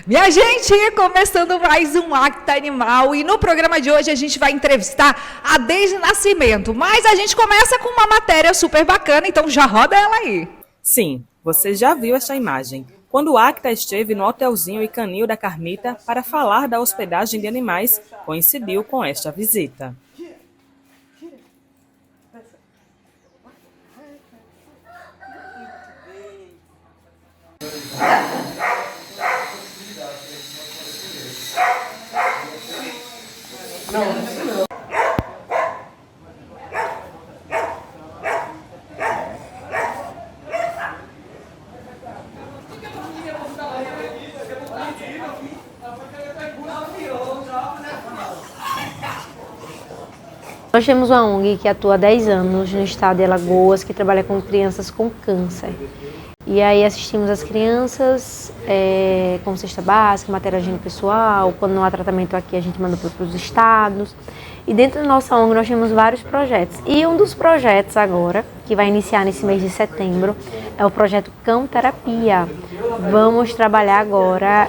Minha gente, começando mais um Acta Animal, e no programa de hoje a gente vai entrevistar a Deise Nascimento, mas a gente começa com uma matéria super bacana, então já roda ela aí. Sim, você já viu essa imagem. Quando o Acta esteve no Hotelzinho e Canil da Carmita para falar da hospedagem de animais, coincidiu com esta visita. Nós temos uma ONG que atua há 10 anos no estado de Alagoas, que trabalha com crianças com câncer. E aí assistimos as crianças com cesta básica, material de higiene pessoal, quando não há tratamento aqui a gente manda para os estados. E dentro da nossa ONG nós temos vários projetos. E um dos projetos agora, que vai iniciar nesse mês de setembro, é o projeto Cão Terapia. Vamos trabalhar agora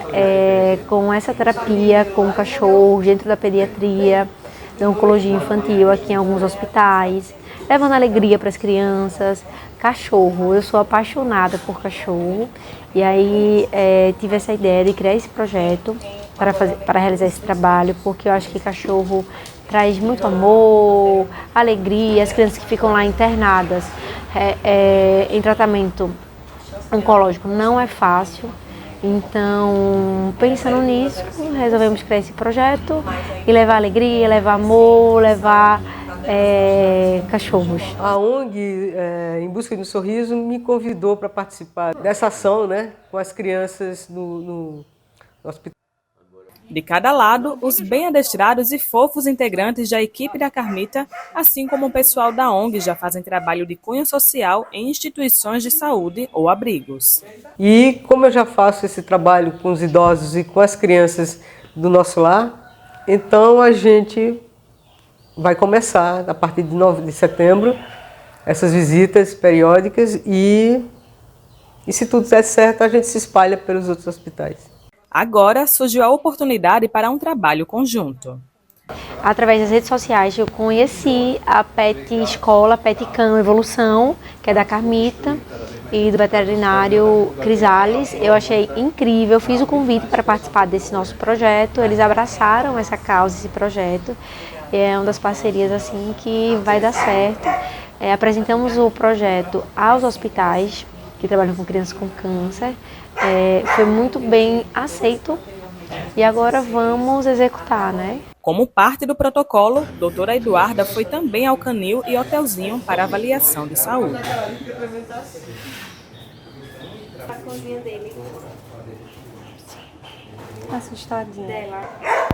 com essa terapia com cachorros dentro da pediatria, da oncologia infantil aqui em alguns hospitais, levando alegria para as crianças. Cachorro, eu sou apaixonada por cachorro e aí tive essa ideia de criar esse projeto para realizar esse trabalho, porque eu acho que cachorro traz muito amor, alegria. As crianças que ficam lá internadas em tratamento oncológico não é fácil. Então, pensando nisso, resolvemos criar esse projeto e levar alegria, levar amor, levar cachorros. A ONG, Em Busca de um Sorriso, me convidou para participar dessa ação, né, com as crianças no hospital. De cada lado, os bem adestrados e fofos integrantes da equipe da Carmita, assim como o pessoal da ONG, já fazem trabalho de cunho social em instituições de saúde ou abrigos. E como eu já faço esse trabalho com os idosos e com as crianças do nosso lar, então a gente vai começar, a partir de 9 de setembro, essas visitas periódicas e se tudo der certo, a gente se espalha pelos outros hospitais. Agora surgiu a oportunidade para um trabalho conjunto. Através das redes sociais eu conheci a Pet Escola, Pet Cão Evolução, que é da Carmita, e do veterinário Crisales. Eu achei incrível, fiz o convite para participar desse nosso projeto, eles abraçaram essa causa, esse projeto. É uma das parcerias assim que vai dar certo. Apresentamos o projeto aos hospitais que trabalham com crianças com câncer. Foi muito bem aceito e agora vamos executar, né? Como parte do protocolo, doutora Eduarda foi também ao Canil e Hotelzinho para avaliação de saúde. A cozinha dele. Assustadinha. Dela.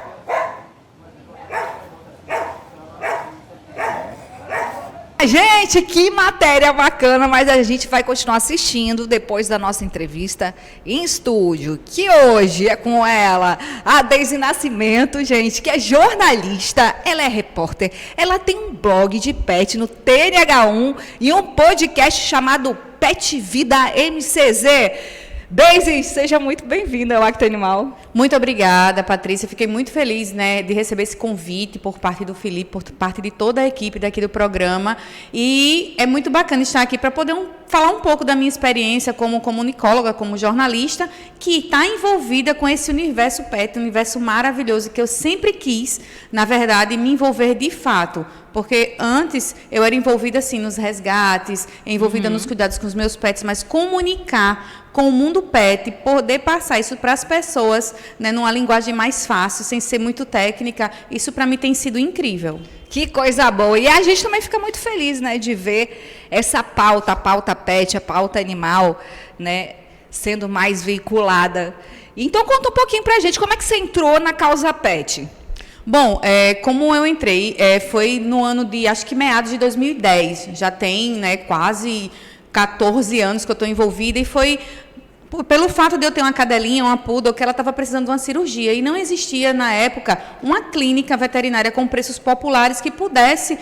Gente, que matéria bacana, mas a gente vai continuar assistindo depois da nossa entrevista em estúdio, que hoje é com ela, a Deise Nascimento, gente, que é jornalista, ela é repórter, ela tem um blog de pet no TNH1 e um podcast chamado Pet Vida MCZ. Deise, seja muito bem-vinda ao Acta Animal. Muito obrigada, Patrícia. Fiquei muito feliz, né, de receber esse convite por parte do Felipe, por parte de toda a equipe daqui do programa. E é muito bacana estar aqui para poder falar um pouco da minha experiência como comunicóloga, como jornalista, que está envolvida com esse universo pet, um universo maravilhoso que eu sempre quis, na verdade, me envolver de fato. Porque antes eu era envolvida assim nos resgates, envolvida nos cuidados com os meus pets, mas comunicar com o mundo pet, poder passar isso para as pessoas, né, numa linguagem mais fácil, sem ser muito técnica, isso para mim tem sido incrível. Que coisa boa. E a gente também fica muito feliz, né, de ver essa pauta, a pauta pet, a pauta animal, né, sendo mais veiculada. Então conta um pouquinho para a gente, como é que você entrou na causa pet? Bom, como eu entrei, foi no ano de, acho que meados de 2010, já tem, né, quase 14 anos que eu estou envolvida, e foi pelo fato de eu ter uma cadelinha, uma poodle, que ela estava precisando de uma cirurgia. E não existia, na época, uma clínica veterinária com preços populares que pudesse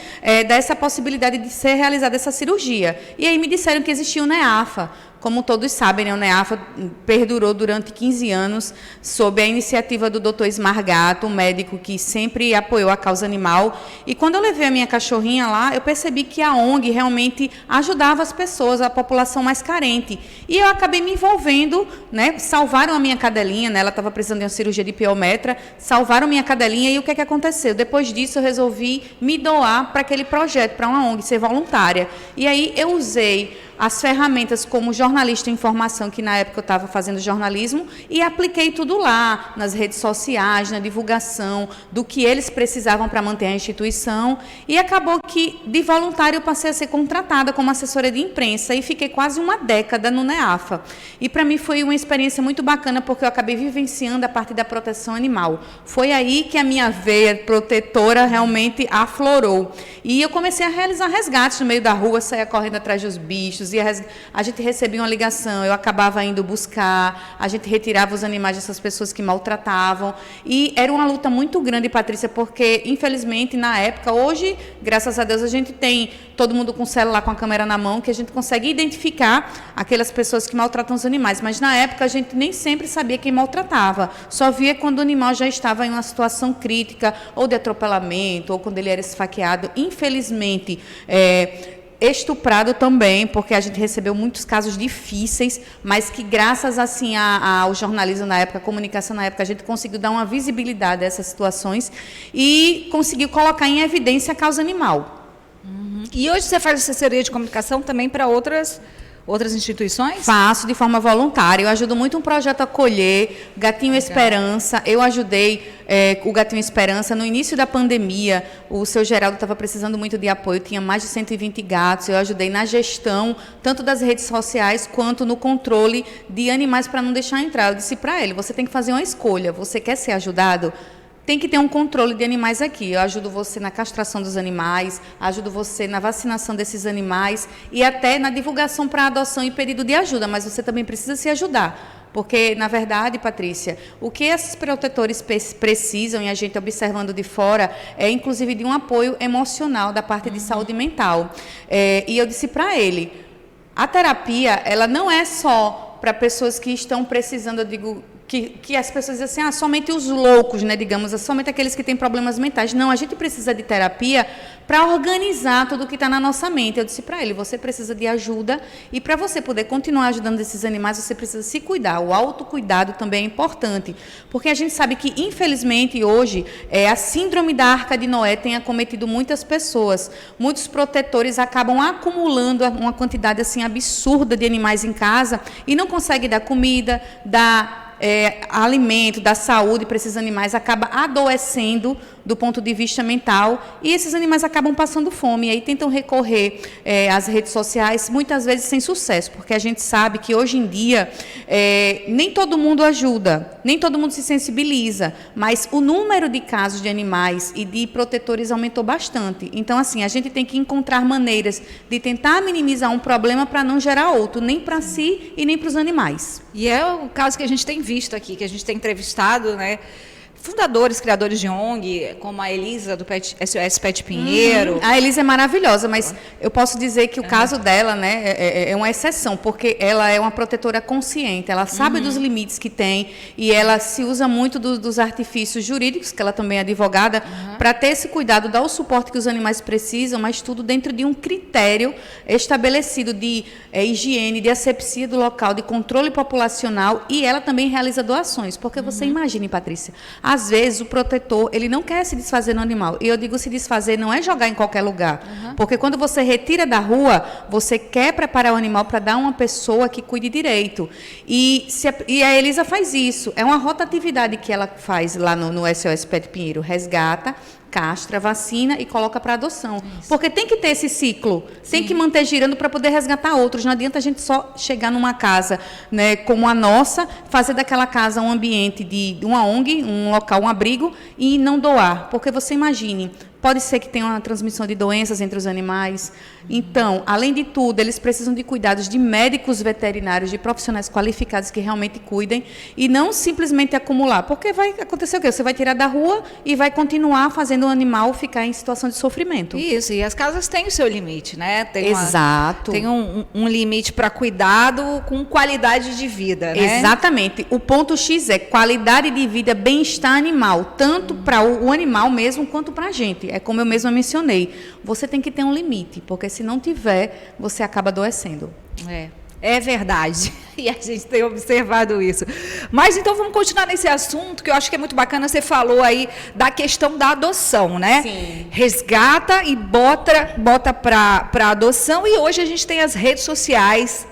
dar essa possibilidade de ser realizada essa cirurgia. E aí me disseram que existia o NEAFA. Como todos sabem, né, o NEAFA perdurou durante 15 anos sob a iniciativa do Dr. Esmargato, um médico que sempre apoiou a causa animal. E quando eu levei a minha cachorrinha lá, eu percebi que a ONG realmente ajudava as pessoas, a população mais carente. E eu acabei me envolvendo, né, salvaram a minha cadelinha, né, ela estava precisando de uma cirurgia de piometra, salvaram a minha cadelinha e o que é que aconteceu? Depois disso, eu resolvi me doar para aquele projeto, para uma ONG, ser voluntária. E aí eu usei as ferramentas como jornalista em informação, que na época eu estava fazendo jornalismo, e apliquei tudo lá, nas redes sociais, na divulgação do que eles precisavam para manter a instituição, e acabou que, de voluntário, eu passei a ser contratada como assessora de imprensa, e fiquei quase uma década no NEAFA. E para mim foi uma experiência muito bacana, porque eu acabei vivenciando a parte da proteção animal. Foi aí que a minha veia protetora realmente aflorou. E eu comecei a realizar resgates no meio da rua, saía correndo atrás dos bichos, e a gente recebia uma ligação, eu acabava indo buscar, a gente retirava os animais dessas pessoas que maltratavam, e era uma luta muito grande, Patrícia, porque, infelizmente, na época, hoje, graças a Deus, a gente tem todo mundo com o celular, com a câmera na mão, que a gente consegue identificar aquelas pessoas que maltratam os animais, mas na época a gente nem sempre sabia quem maltratava, só via quando o animal já estava em uma situação crítica, ou de atropelamento, ou quando ele era esfaqueado. Infelizmente, estuprado também, porque a gente recebeu muitos casos difíceis, mas que graças assim ao jornalismo na época, a comunicação na época, a gente conseguiu dar uma visibilidade a essas situações e conseguiu colocar em evidência a causa animal. E hoje você faz assessoria de comunicação também para outras instituições? Faço de forma voluntária. Eu ajudo muito um projeto Acolher, Gatinho Esperança. Eu ajudei o Gatinho Esperança no início da pandemia. O seu Geraldo estava precisando muito de apoio, tinha mais de 120 gatos. Eu ajudei na gestão, tanto das redes sociais, quanto no controle de animais para não deixar entrar. Eu disse para ele, você tem que fazer uma escolha. Você quer ser ajudado? Tem que ter um controle de animais aqui. Eu ajudo você na castração dos animais, ajudo você na vacinação desses animais e até na divulgação para adoção e pedido de ajuda, mas você também precisa se ajudar. Porque, na verdade, Patrícia, o que esses protetores precisam, e a gente observando de fora, é inclusive de um apoio emocional da parte de saúde mental. E eu disse para ele, a terapia, ela não é só para pessoas que estão precisando, eu digo, que as pessoas dizem assim, somente os loucos, né, digamos, somente aqueles que têm problemas mentais. Não, a gente precisa de terapia para organizar tudo o que está na nossa mente. Eu disse para ele, você precisa de ajuda e para você poder continuar ajudando esses animais, você precisa se cuidar. O autocuidado também é importante, porque a gente sabe que, infelizmente, hoje, a síndrome da Arca de Noé tem acometido muitas pessoas. Muitos protetores acabam acumulando uma quantidade assim absurda de animais em casa e não conseguem dar comida, dar alimento, da saúde para esses animais, acaba adoecendo do ponto de vista mental e esses animais acabam passando fome. E aí tentam recorrer às redes sociais, muitas vezes sem sucesso, porque a gente sabe que hoje em dia nem todo mundo ajuda, nem todo mundo se sensibiliza, mas o número de casos de animais e de protetores aumentou bastante. Então, assim, a gente tem que encontrar maneiras de tentar minimizar um problema para não gerar outro, nem para si e nem para os animais. E é o caso que a gente tem visto aqui, que a gente tem entrevistado, né? Fundadores, criadores de ONG, como a Elisa, do SOS Pet Pinheiro. A Elisa é maravilhosa, mas eu posso dizer que o caso dela, né, é uma exceção, porque ela é uma protetora consciente, ela sabe dos limites que tem e ela se usa muito dos artifícios jurídicos, que ela também é advogada, para ter esse cuidado, dar o suporte que os animais precisam, mas tudo dentro de um critério estabelecido de higiene, de asepsia do local, de controle populacional, e ela também realiza doações, porque você imagine, Patrícia, às vezes o protetor, ele não quer se desfazer no animal. E eu digo se desfazer não é jogar em qualquer lugar. Porque quando você retira da rua, você quer preparar o animal para dar uma pessoa que cuide direito. E a Elisa faz isso. É uma rotatividade que ela faz lá no SOS Pet Pinheiro. Resgata, castra, vacina e coloca para adoção. Isso. Porque tem que ter esse ciclo, tem que manter girando para poder resgatar outros. Não adianta a gente só chegar numa casa, né, como a nossa, fazer daquela casa um ambiente de uma ONG, um local, um abrigo, e não doar. Porque você imagine, pode ser que tenha uma transmissão de doenças entre os animais. Então, além de tudo, eles precisam de cuidados de médicos veterinários, de profissionais qualificados que realmente cuidem e não simplesmente acumular, porque vai acontecer o quê? Você vai tirar da rua e vai continuar fazendo o animal ficar em situação de sofrimento. Isso, e as casas têm o seu limite, né? Exato. Tem um limite para cuidado com qualidade de vida, né? Exatamente. O ponto X é qualidade de vida, bem-estar animal, tanto para o animal mesmo quanto para a gente. É como eu mesma mencionei. Você tem que ter um limite, porque se não tiver, você acaba adoecendo. É verdade, e a gente tem observado isso. Mas então vamos continuar nesse assunto, que eu acho que é muito bacana. Você falou aí da questão da adoção, né? Sim. Resgata e bota para adoção, e hoje a gente tem as redes sociais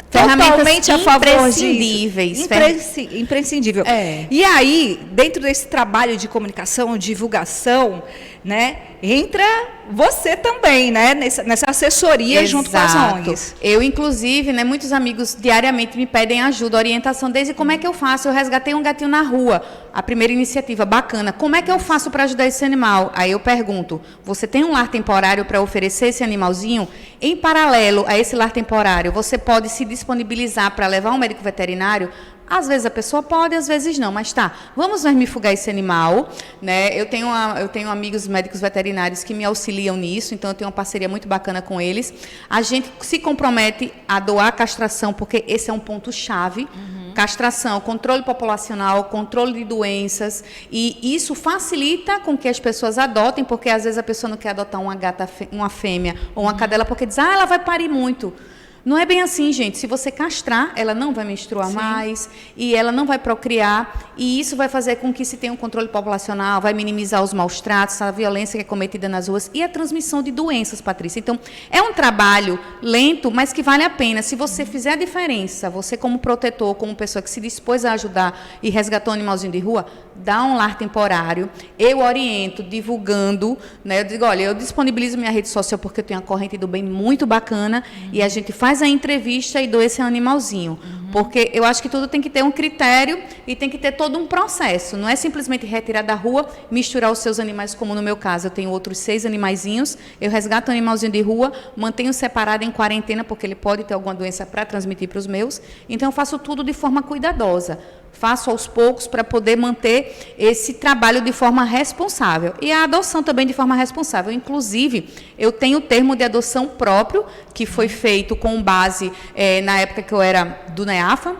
totalmente a favor imprescindíveis. disso. Imprescindível. E aí, dentro desse trabalho de comunicação, divulgação, né, entra você também, né, nessa assessoria. Exato. Junto com as ONGs. Eu, inclusive, né, muitos amigos diariamente me pedem ajuda, orientação, desde como é que eu faço. Eu resgatei um gatinho na rua, a primeira iniciativa, bacana. Como é que eu faço para ajudar esse animal? Aí eu pergunto, você tem um lar temporário para oferecer esse animalzinho? Em paralelo a esse lar temporário, você pode se disponibilizar para levar um médico veterinário? Às vezes a pessoa pode, às vezes não, mas tá, vamos vermifugar esse animal, né? Eu tenho amigos médicos veterinários que me auxiliam nisso, então eu tenho uma parceria muito bacana com eles. A gente se compromete a doar castração, porque esse é um ponto-chave. Castração, controle populacional, controle de doenças, e isso facilita com que as pessoas adotem, porque às vezes a pessoa não quer adotar uma fêmea ou uma cadela, porque diz, ela vai parir muito. Não é bem assim, gente. Se você castrar, ela não vai menstruar mais e ela não vai procriar. E isso vai fazer com que se tenha um controle populacional, vai minimizar os maus tratos, a violência que é cometida nas ruas e a transmissão de doenças, Patrícia. Então, é um trabalho lento, mas que vale a pena. Se você fizer a diferença, você como protetor, como pessoa que se dispôs a ajudar e resgatou um animalzinho de rua, dá um lar temporário. Eu oriento, divulgando, né? Eu digo, olha, eu disponibilizo minha rede social porque eu tenho uma corrente do bem muito bacana e a gente faz a entrevista e doa esse animalzinho. Porque eu acho que tudo tem que ter um critério e tem que ter todo um processo. Não é simplesmente retirar da rua, misturar os seus animais, como no meu caso. Eu tenho outros 6 animaizinhos, eu resgato um animalzinho de rua, mantenho separado em quarentena, porque ele pode ter alguma doença para transmitir para os meus. Então, eu faço tudo de forma cuidadosa. Faço aos poucos para poder manter esse trabalho de forma responsável. E a adoção também de forma responsável. Inclusive, eu tenho o termo de adoção próprio, que foi feito com base na época que eu era do NEAFA.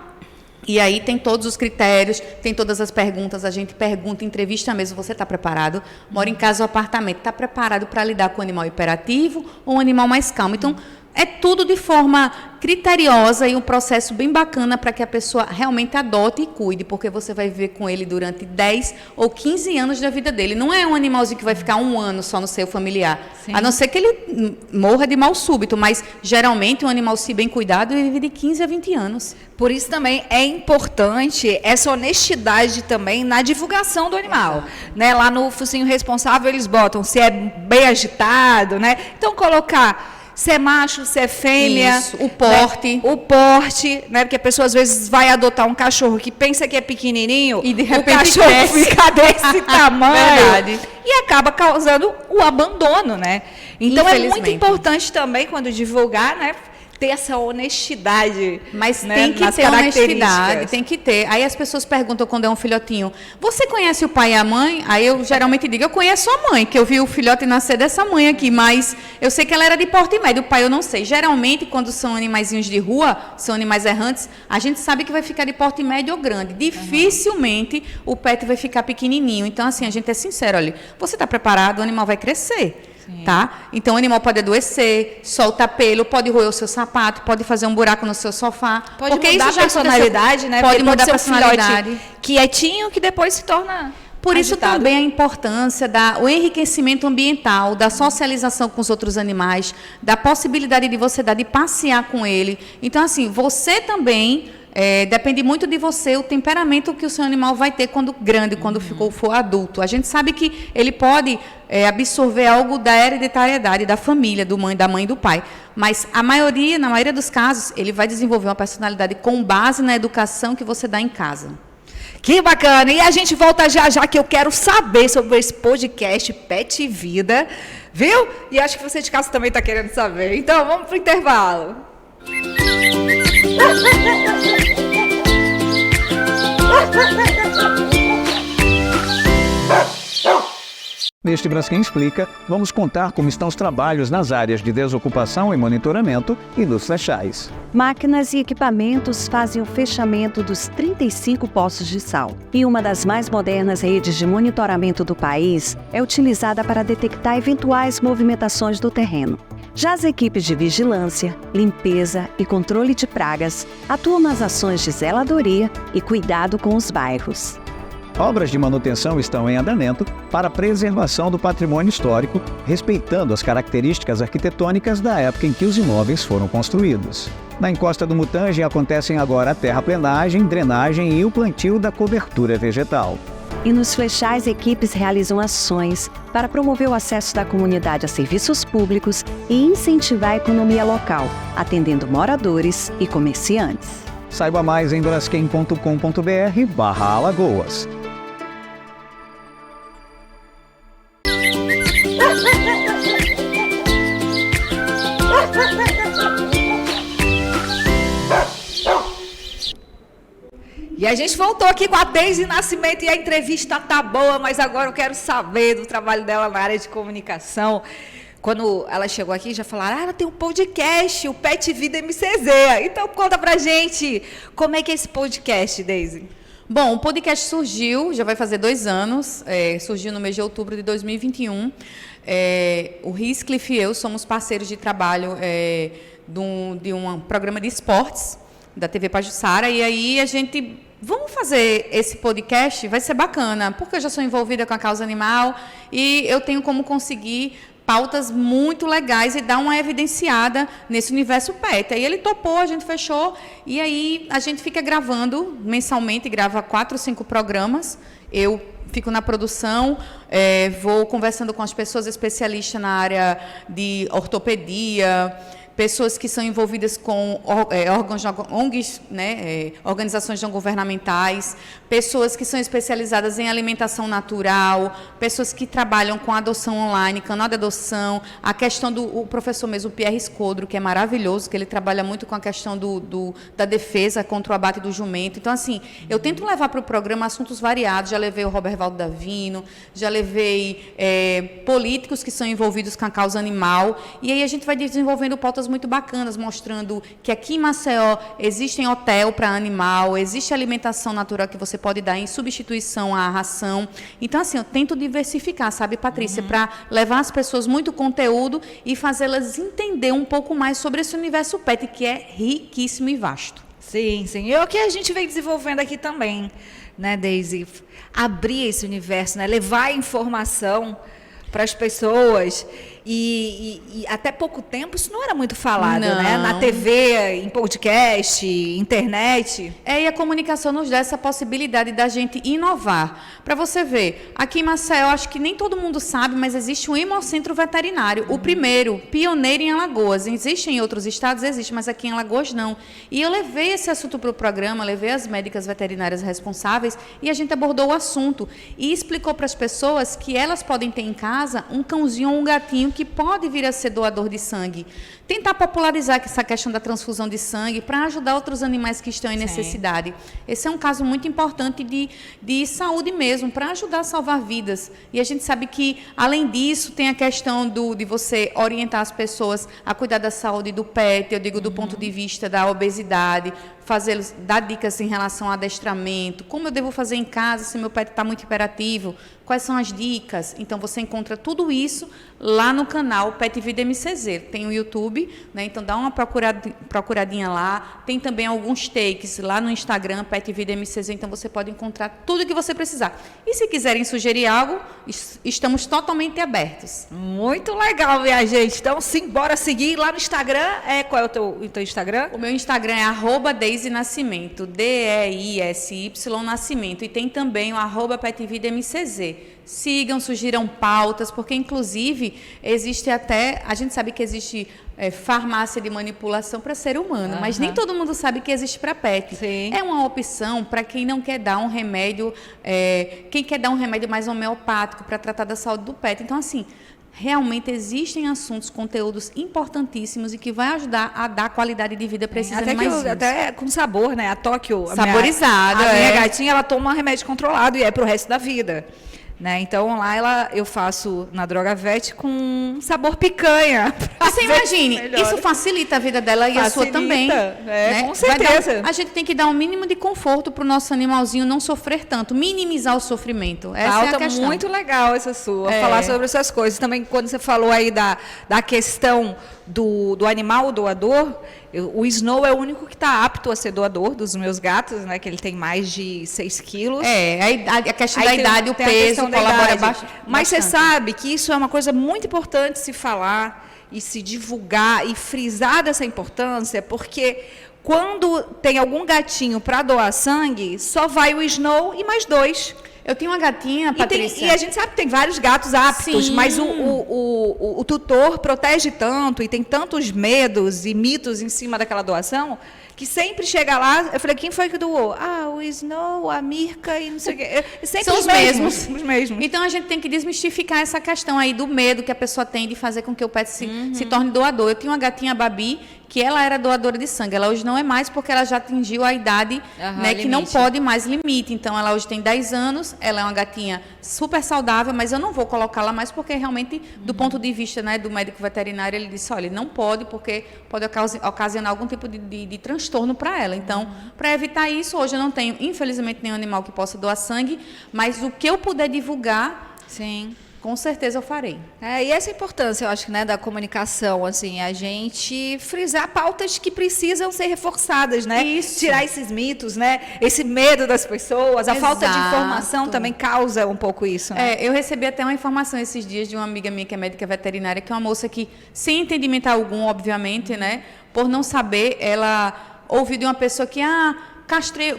E aí tem todos os critérios, tem todas as perguntas, a gente pergunta, entrevista mesmo, você está preparado? Mora em casa ou apartamento, está preparado para lidar com um animal hiperativo ou um animal mais calmo? Então, é tudo de forma criteriosa e um processo bem bacana para que a pessoa realmente adote e cuide, porque você vai viver com ele durante 10 ou 15 anos da vida dele. Não é um animalzinho que vai ficar 1 ano só no seio familiar. Sim. A não ser que ele morra de mal súbito, mas geralmente um animal, se bem cuidado, ele vive de 15 a 20 anos. Por isso também é importante essa honestidade também na divulgação do animal. Né? Lá no Focinho Responsável eles botam se é bem agitado, né? Então colocar se é macho, se é fêmea. Isso, o porte. Né? O porte, né? Porque a pessoa às vezes vai adotar um cachorro que pensa que é pequenininho e de repente o cachorro fica desse tamanho. Verdade. E acaba causando o abandono, né? Então é muito importante também, quando divulgar, né? Ter essa honestidade. Mas né, tem que ter honestidade, tem que ter. Aí as pessoas perguntam quando é um filhotinho, você conhece o pai e a mãe? Aí eu geralmente digo, eu conheço a mãe, que eu vi o filhote nascer dessa mãe aqui, mas eu sei que ela era de porte médio, o pai eu não sei. Geralmente, quando são animaizinhos de rua, são animais errantes, a gente sabe que vai ficar de porte médio ou grande. Dificilmente o pet vai ficar pequenininho. Então, assim, a gente é sincero, olha, você está preparado, o animal vai crescer. Tá? Então o animal pode adoecer, solta pelo, pode roer o seu sapato, pode fazer um buraco no seu sofá. Pode porque mudar isso já a personalidade, né? Pode mudar a personalidade. Quietinho que depois se torna por isso agitado. Também a importância do enriquecimento ambiental, da socialização com os outros animais, da possibilidade de você dar de passear com ele. Então, assim, você também depende muito de você, o temperamento que o seu animal vai ter quando grande, quando for adulto. A gente sabe que ele pode absorver algo da hereditariedade da família, da mãe e do pai. Mas na maioria dos casos, ele vai desenvolver uma personalidade com base na educação que você dá em casa. Que bacana! E a gente volta já já, que eu quero saber sobre esse podcast Pet Vida, viu? E acho que você de casa também está querendo saber. Então, vamos pro intervalo. Neste Braskem Explica, vamos contar como estão os trabalhos nas áreas de desocupação e monitoramento e nos flechais. Máquinas e equipamentos fazem o fechamento dos 35 poços de sal. E uma das mais modernas redes de monitoramento do país é utilizada para detectar eventuais movimentações do terreno. Já as equipes de vigilância, limpeza e controle de pragas atuam nas ações de zeladoria e cuidado com os bairros. Obras de manutenção estão em andamento para a preservação do patrimônio histórico, respeitando as características arquitetônicas da época em que os imóveis foram construídos. Na encosta do Mutange acontecem agora a terraplenagem, drenagem e o plantio da cobertura vegetal. E nos flechais, equipes realizam ações para promover o acesso da comunidade a serviços públicos e incentivar a economia local, atendendo moradores e comerciantes. Saiba mais em braskem.com.br/Alagoas. E a gente voltou aqui com a Deise Nascimento e a entrevista tá boa, mas agora eu quero saber do trabalho dela na área de comunicação. Quando ela chegou aqui, já falaram, ela tem um podcast, o Pet Vida MCZ. Então, conta pra gente, como é que é esse podcast, Deise? Bom, o podcast surgiu, já vai fazer 2 anos, surgiu no mês de outubro de 2021. O Riscliffe e eu somos parceiros de trabalho de um programa de esportes da TV Pajuçara, e aí a gente, vamos fazer esse podcast, vai ser bacana, porque eu já sou envolvida com a causa animal e eu tenho como conseguir pautas muito legais e dar uma evidenciada nesse universo pet. Aí ele topou, a gente fechou, e aí a gente fica gravando mensalmente, grava 4 ou 5 programas, eu fico na produção, vou conversando com as pessoas especialistas na área de ortopedia, pessoas que são envolvidas com ONGs, né, organizações não governamentais, pessoas que são especializadas em alimentação natural, pessoas que trabalham com adoção online, canal de adoção, a questão o professor mesmo, Pierre Escodro, que é maravilhoso, que ele trabalha muito com a questão da defesa contra o abate do jumento. Então, assim, eu tento levar para o programa assuntos variados, já levei o Robervaldo Davino, já levei políticos que são envolvidos com a causa animal, e aí a gente vai desenvolvendo pautas muito bacanas, mostrando que aqui em Maceió existe hotel para animal, existe alimentação natural que você pode dar em substituição à ração. Então, assim, eu tento diversificar, sabe, Patrícia, para levar às pessoas muito conteúdo e fazê-las entender um pouco mais sobre esse universo pet, que é riquíssimo e vasto. Sim, sim. E o que a gente vem desenvolvendo aqui também, né, Deise? Abrir esse universo, né? Levar informação para as pessoas. E até pouco tempo isso não era muito falado, né? Na TV, em podcast, internet. E a comunicação nos dá essa possibilidade da gente inovar. Para você ver, aqui em Maceió, acho que nem todo mundo sabe, mas existe um hemocentro veterinário. O primeiro, pioneiro em Alagoas. Existe em outros estados, existe, mas aqui em Alagoas não. E eu levei esse assunto para o programa, levei as médicas veterinárias responsáveis e a gente abordou o assunto. E explicou para as pessoas que elas podem ter em casa um cãozinho ou um gatinho que pode vir a ser doador de sangue. Tentar popularizar essa questão da transfusão de sangue para ajudar outros animais que estão em necessidade. Esse é um caso muito importante de saúde mesmo, para ajudar a salvar vidas. E a gente sabe que, além disso, tem a questão de você orientar as pessoas a cuidar da saúde do pet, eu digo do ponto de vista da obesidade, dar dicas em relação ao adestramento, como eu devo fazer em casa se meu pet está muito hiperativo, quais são as dicas. Então, você encontra tudo isso lá no canal Pet Vida MCZ. Tem o YouTube, né? Então dá uma procuradinha lá. Tem também alguns takes lá no Instagram, Pet Vida MCZ, então você pode encontrar tudo o que você precisar. E se quiserem sugerir algo, estamos totalmente abertos. Muito legal, minha gente. Então, sim, bora seguir lá no Instagram. Qual é o teu Instagram? O meu Instagram é @Deise Nascimento, DEISY Nascimento. E tem também o @PetVidaMCZ. sigam, sugiram pautas, porque inclusive existe até, a gente sabe que existe farmácia de manipulação para ser humano, mas nem todo mundo sabe que existe para pet. Sim. É uma opção para quem não quer dar um remédio, quem quer dar um remédio mais homeopático para tratar da saúde do pet. Então, assim, realmente existem assuntos, conteúdos importantíssimos e que vai ajudar a dar qualidade de vida para esses animais. Até com sabor, né? A Tóquio, saborizado. A minha gatinha, ela toma remédio controlado e é pro resto da vida. Né? Então lá eu faço na Droga Vet com sabor picanha. Você imagine, isso facilita a vida dela e a sua também. Né? Com certeza. A gente tem que dar um mínimo de conforto para o nosso animalzinho não sofrer tanto, minimizar o sofrimento. Essa é a questão. Muito legal essa sua, falar sobre essas coisas. Também quando você falou aí da questão do animal doador, o Snow é o único que está apto a ser doador dos meus gatos, né? Que ele tem mais de 6 quilos. A questão da idade, o peso colabora bastante. Mas você sabe que isso é uma coisa muito importante se falar e se divulgar e frisar dessa importância, porque quando tem algum gatinho para doar sangue, só vai o Snow e mais 2. Eu tenho uma gatinha, Patrícia. E a gente sabe que tem vários gatos aptos, mas o tutor protege tanto e tem tantos medos e mitos em cima daquela doação, que sempre chega lá, eu falei, quem foi que doou? O Snow, a Mirka e não sei o quê. Sempre são os mesmos. Os mesmos. Então, a gente tem que desmistificar essa questão aí do medo que a pessoa tem de fazer com que o pet se torne doador. Eu tinha uma gatinha, Babi, que ela era doadora de sangue. Ela hoje não é mais porque ela já atingiu a idade que não pode mais limite. Então, ela hoje tem 10 anos, ela é uma gatinha super saudável, mas eu não vou colocá-la mais porque realmente, do ponto de vista, né, do médico veterinário, ele disse, olha, não pode porque pode ocasionar algum tipo de transtorno para ela. Então, para evitar isso, hoje eu não tenho, infelizmente, nenhum animal que possa doar sangue, mas o que eu puder divulgar, sim, com certeza eu farei. E essa importância, eu acho, né, da comunicação, assim, a gente frisar pautas que precisam ser reforçadas, né? Isso. Tirar esses mitos, né? Esse medo das pessoas, a falta de informação também causa um pouco isso, né? Eu recebi até uma informação esses dias de uma amiga minha que é médica veterinária, que é uma moça que, sem entendimento algum, obviamente, né, por não saber, ela ouviu de uma pessoa que,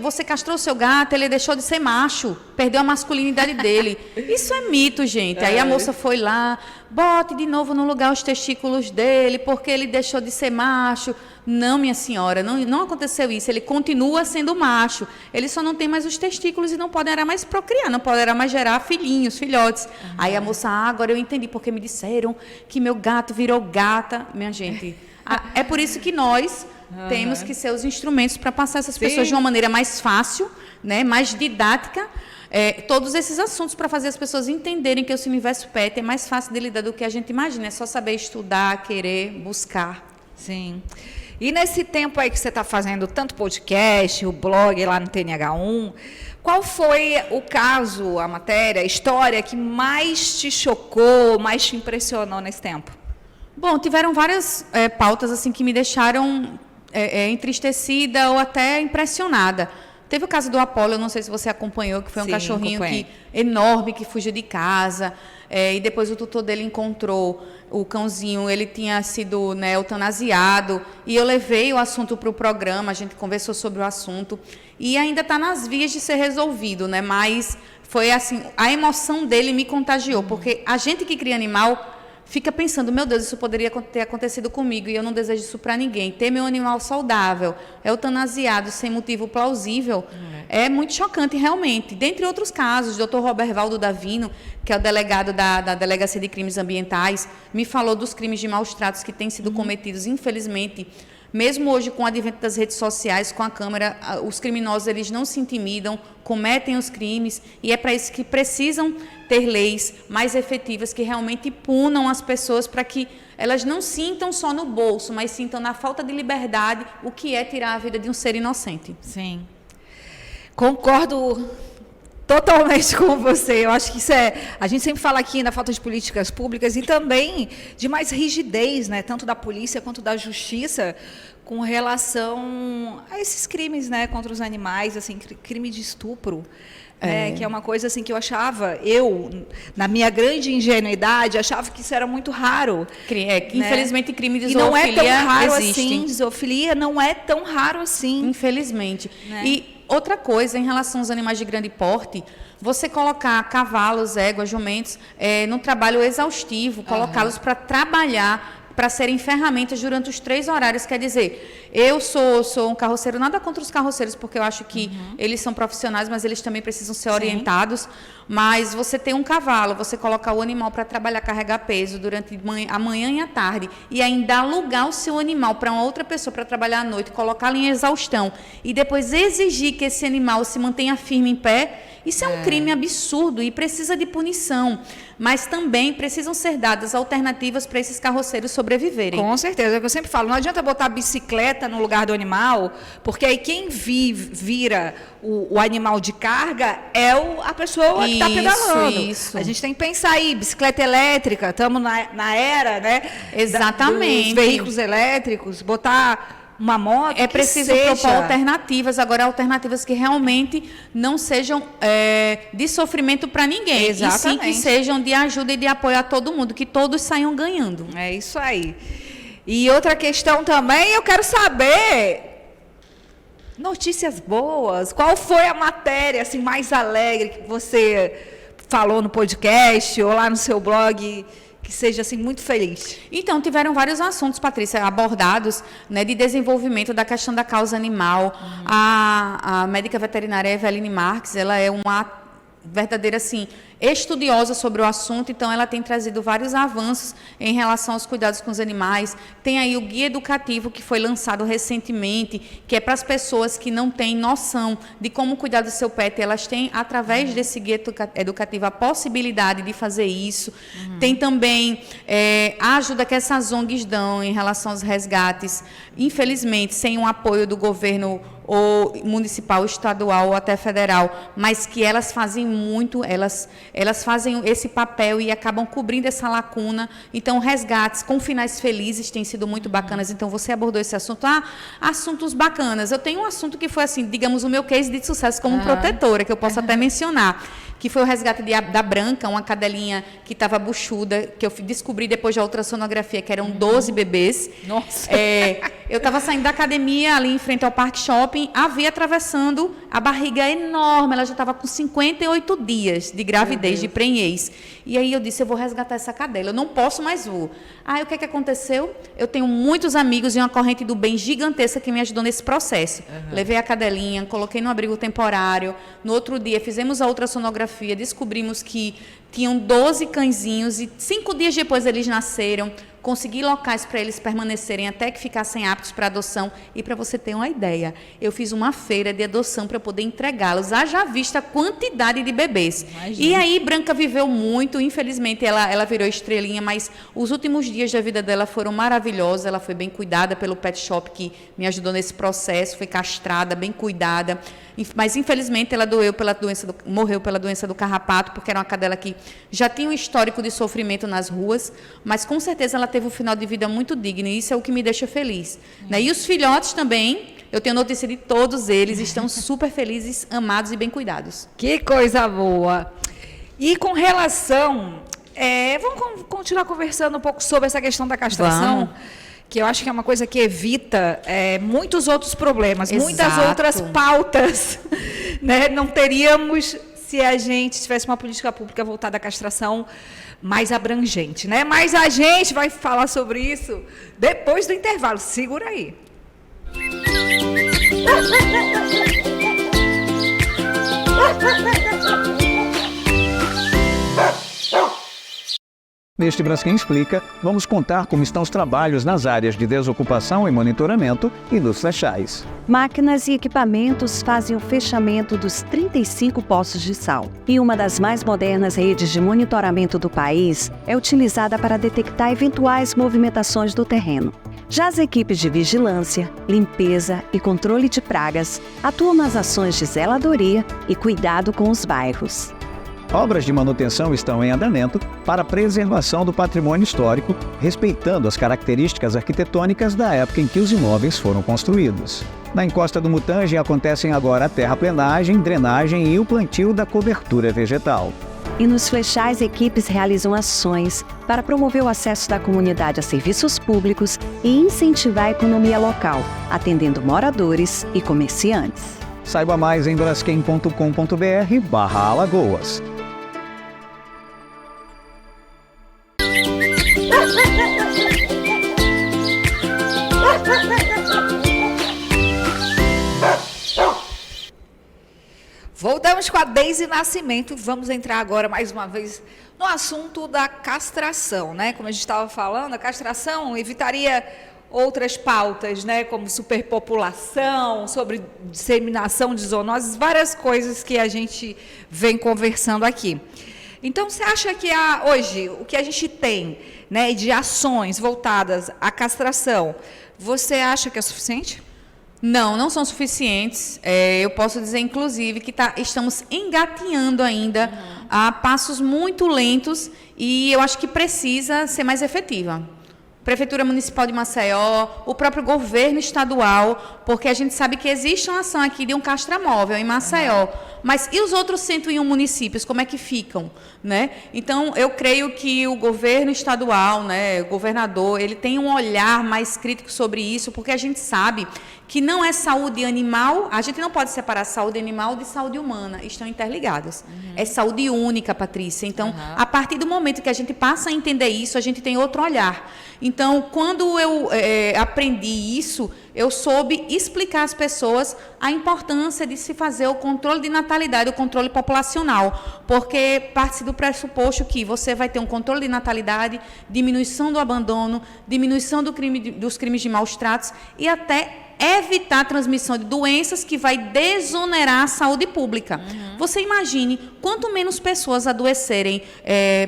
você castrou seu gato, ele deixou de ser macho, perdeu a masculinidade dele. Isso é mito, gente. Aí a moça foi lá, bote de novo no lugar os testículos dele, porque ele deixou de ser macho. Não, minha senhora, não aconteceu isso. Ele continua sendo macho. Ele só não tem mais os testículos e não poderá mais procriar, não poderá mais gerar filhotes. Aí a moça, agora eu entendi, porque me disseram que meu gato virou gata. Minha gente, é por isso que nós temos que ser os instrumentos para passar essas pessoas de uma maneira mais fácil, né, mais didática, todos esses assuntos, para fazer as pessoas entenderem que esse universo pet é mais fácil de lidar do que a gente imagina. É só saber estudar, querer, buscar. Sim. E nesse tempo aí que você está fazendo tanto podcast, o blog lá no TNH1, qual foi o caso, a matéria, a história que mais te chocou, mais te impressionou nesse tempo? Bom, tiveram várias pautas assim que me deixaram entristecida ou até impressionada. Teve o caso do Apolo, eu não sei se você acompanhou, que foi um cachorrinho enorme que fugiu de casa, e depois o tutor dele encontrou o cãozinho, ele tinha sido, né, eutanasiado, e eu levei o assunto para o programa, a gente conversou sobre o assunto, e ainda está nas vias de ser resolvido, né, mas foi assim, a emoção dele me contagiou, porque a gente que cria animal fica pensando, meu Deus, isso poderia ter acontecido comigo e eu não desejo isso para ninguém. Ter meu animal saudável, eutanasiado, sem motivo plausível, é muito chocante realmente. Dentre outros casos, o Dr. Robervaldo Davino, que é o delegado da Delegacia de Crimes Ambientais, me falou dos crimes de maus tratos que têm sido cometidos, infelizmente. Mesmo hoje, com o advento das redes sociais, com a câmera, os criminosos eles não se intimidam, cometem os crimes, e é para isso que precisam ter leis mais efetivas que realmente punam as pessoas para que elas não sintam só no bolso, mas sintam na falta de liberdade o que é tirar a vida de um ser inocente. Sim. Concordo totalmente com você. Eu acho que isso a gente sempre fala aqui na falta de políticas públicas e também de mais rigidez, né, tanto da polícia quanto da justiça, com relação a esses crimes, né, contra os animais, assim, crime de estupro. Que é uma coisa assim que na minha grande ingenuidade, achava que isso era muito raro. Infelizmente, crime de E zoofilia não é tão raro existe. assim, zoofilia não é tão raro assim. Infelizmente. Né? E outra coisa, em relação aos animais de grande porte, você colocar cavalos, éguas, jumentos, num trabalho exaustivo, colocá-los para trabalhar, para serem ferramentas durante os 3 horários. Quer dizer, eu sou um carroceiro, nada contra os carroceiros, porque eu acho que eles são profissionais, mas eles também precisam ser orientados. Mas você tem um cavalo, você colocar o animal para trabalhar, carregar peso durante a manhã e a tarde, e ainda alugar o seu animal para uma outra pessoa para trabalhar à noite, colocá-lo em exaustão, e depois exigir que esse animal se mantenha firme em pé, isso é um crime absurdo e precisa de punição. Mas também precisam ser dadas alternativas para esses carroceiros sobreviverem. Com certeza, é o que eu sempre falo, não adianta botar a bicicleta no lugar do animal, porque aí quem vira o animal de carga é a pessoa que está pedalando. Isso. A gente tem que pensar aí, bicicleta elétrica, estamos na era, né? Exatamente. Dos veículos elétricos, botar uma moto. É preciso propor alternativas, agora alternativas que realmente não sejam de sofrimento para ninguém. Exatamente. E sim que sejam de ajuda e de apoio a todo mundo, que todos saiam ganhando. É isso aí. E outra questão também, eu quero saber notícias boas. Qual foi a matéria assim, mais alegre que você falou no podcast ou lá no seu blog, que seja assim muito feliz? Então, tiveram vários assuntos, Patrícia, abordados, né, de desenvolvimento da questão da causa animal. A médica veterinária Eveline Marques, ela é uma verdadeira, assim, estudiosa sobre o assunto, então ela tem trazido vários avanços em relação aos cuidados com os animais. Tem aí o guia educativo que foi lançado recentemente, que é para as pessoas que não têm noção de como cuidar do seu pet. Elas têm, através desse guia educativo, a possibilidade de fazer isso. Tem também a ajuda que essas ONGs dão em relação aos resgates. Infelizmente, sem um apoio do governo ou municipal, estadual ou até federal, mas que elas fazem muito, elas fazem esse papel e acabam cobrindo essa lacuna. Então, resgates com finais felizes têm sido muito bacanas. Então, você abordou esse assunto. Assuntos bacanas. Eu tenho um assunto que foi, assim, digamos, o meu case de sucesso como protetora, que eu posso até mencionar, que foi o resgate da Branca, uma cadelinha que estava buchuda, que eu descobri depois da ultrassonografia, que eram 12 bebês. Nossa! Eu estava saindo da academia, ali em frente ao Parque Shopping, a vi atravessando, a barriga enorme, ela já estava com 58 dias de gravidez, de prenhez. E aí eu disse, eu vou resgatar essa cadela, eu não posso mais vou. Aí o que aconteceu? Eu tenho muitos amigos e uma corrente do bem gigantesca que me ajudou nesse processo. Levei a cadelinha, coloquei no abrigo temporário, no outro dia fizemos a ultrassonografia, descobrimos que tinham 12 cãezinhos e 5 dias depois eles nasceram. Consegui locais para eles permanecerem até que ficassem aptos para adoção. E para você ter uma ideia, eu fiz uma feira de adoção para poder entregá-los. Haja vista a quantidade de bebês. Imagina. E aí, Branca viveu muito. Infelizmente, ela virou estrelinha, mas os últimos dias da vida dela foram maravilhosos. Ela foi bem cuidada pelo pet shop que me ajudou nesse processo. Foi castrada, bem cuidada. Mas, infelizmente, ela morreu pela doença do carrapato, porque era uma cadela que já tinha um histórico de sofrimento nas ruas, mas, com certeza, ela teve um final de vida muito digno, e isso é o que me deixa feliz. Né? E os filhotes também, eu tenho notícia de todos eles, estão super felizes, amados e bem cuidados. Que coisa boa! E com relação... vamos continuar conversando um pouco sobre essa questão da castração? Vamos. Que eu acho que é uma coisa que evita muitos outros problemas, muitas outras pautas, né? Não teríamos se a gente tivesse uma política pública voltada à castração mais abrangente, né? Mas a gente vai falar sobre isso depois do intervalo. Segura aí. Neste Braskem Explica, vamos contar como estão os trabalhos nas áreas de desocupação e monitoramento e dos flechais. Máquinas e equipamentos fazem o fechamento dos 35 poços de sal. E uma das mais modernas redes de monitoramento do país é utilizada para detectar eventuais movimentações do terreno. Já as equipes de vigilância, limpeza e controle de pragas atuam nas ações de zeladoria e cuidado com os bairros. Obras de manutenção estão em andamento para a preservação do patrimônio histórico, respeitando as características arquitetônicas da época em que os imóveis foram construídos. Na encosta do Mutange acontecem agora a terraplenagem, drenagem e o plantio da cobertura vegetal. E nos flechais, equipes realizam ações para promover o acesso da comunidade a serviços públicos e incentivar a economia local, atendendo moradores e comerciantes. Saiba mais em braskem.com.br/Alagoas. Voltamos com a Deise Nascimento. Vamos entrar agora mais uma vez no assunto da castração, né? Como a gente estava falando, a castração evitaria outras pautas, né? Como superpopulação, sobre disseminação de zoonoses, várias coisas que a gente vem conversando aqui. Então, você acha que hoje o que a gente tem, né, de ações voltadas à castração, você acha que é suficiente? Não são suficientes. Eu posso dizer, inclusive, que estamos engatinhando ainda a passos muito lentos e eu acho que precisa ser mais efetiva. Prefeitura Municipal de Maceió, o próprio governo estadual, porque a gente sabe que existe uma ação aqui de um castramóvel em Maceió, mas e os outros 101 municípios, como é que ficam, né? Então, eu creio que o governo estadual, né, o governador, ele tem um olhar mais crítico sobre isso, porque a gente sabe que não é saúde animal, a gente não pode separar saúde animal de saúde humana, estão interligadas. É saúde única, Patrícia. Então, a partir do momento que a gente passa a entender isso, a gente tem outro olhar. Então, quando eu aprendi isso, eu soube explicar às pessoas a importância de se fazer o controle de natalidade, o controle populacional, porque parte do pressuposto que você vai ter um controle de natalidade, diminuição do abandono, diminuição dos crimes de maus tratos e até evitar a transmissão de doenças que vai desonerar a saúde pública. Você imagine, quanto menos pessoas adoecerem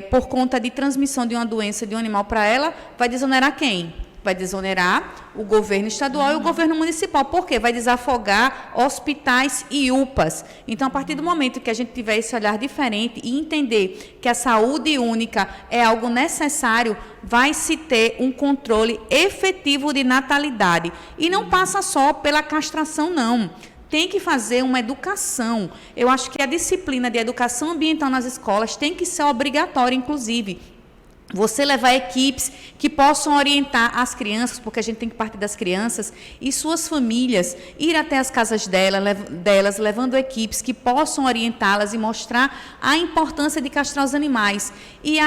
por conta de transmissão de uma doença de um animal para ela, vai desonerar quem? Vai desonerar o governo estadual e o governo municipal. Por quê? Vai desafogar hospitais e UPAs. Então, a partir do momento que a gente tiver esse olhar diferente e entender que a saúde única é algo necessário, vai se ter um controle efetivo de natalidade. E não passa só pela castração, não. Tem que fazer uma educação. Eu acho que a disciplina de educação ambiental nas escolas tem que ser obrigatória, inclusive. Você levar equipes que possam orientar as crianças, porque a gente tem que partir das crianças, e suas famílias, ir até as casas delas, levando equipes que possam orientá-las e mostrar a importância de castrar os animais. E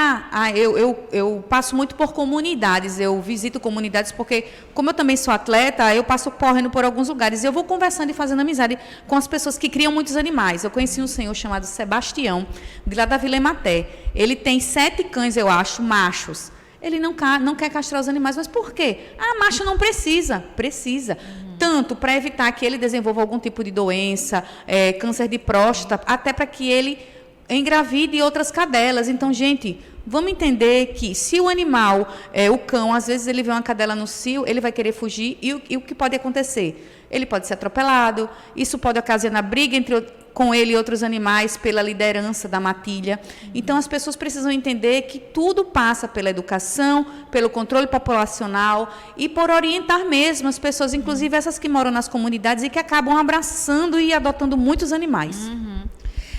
eu passo muito por comunidades, eu visito comunidades, porque, como eu também sou atleta, eu passo correndo por alguns lugares, e eu vou conversando e fazendo amizade com as pessoas que criam muitos animais. Eu conheci um senhor chamado Sebastião, de lá da Vila Ematé. Ele tem 7 cães, eu acho, machos. Ele não quer castrar os animais, mas por quê? Macho não precisa. Precisa. Tanto para evitar que ele desenvolva algum tipo de doença, câncer de próstata, até para que ele engravide outras cadelas. Então, gente, vamos entender que se o animal, o cão, às vezes ele vê uma cadela no cio, ele vai querer fugir e o que pode acontecer? Ele pode ser atropelado, isso pode ocasionar briga com ele e outros animais pela liderança da matilha. Então, as pessoas precisam entender que tudo passa pela educação, pelo controle populacional e por orientar mesmo as pessoas, inclusive essas que moram nas comunidades e que acabam abraçando e adotando muitos animais.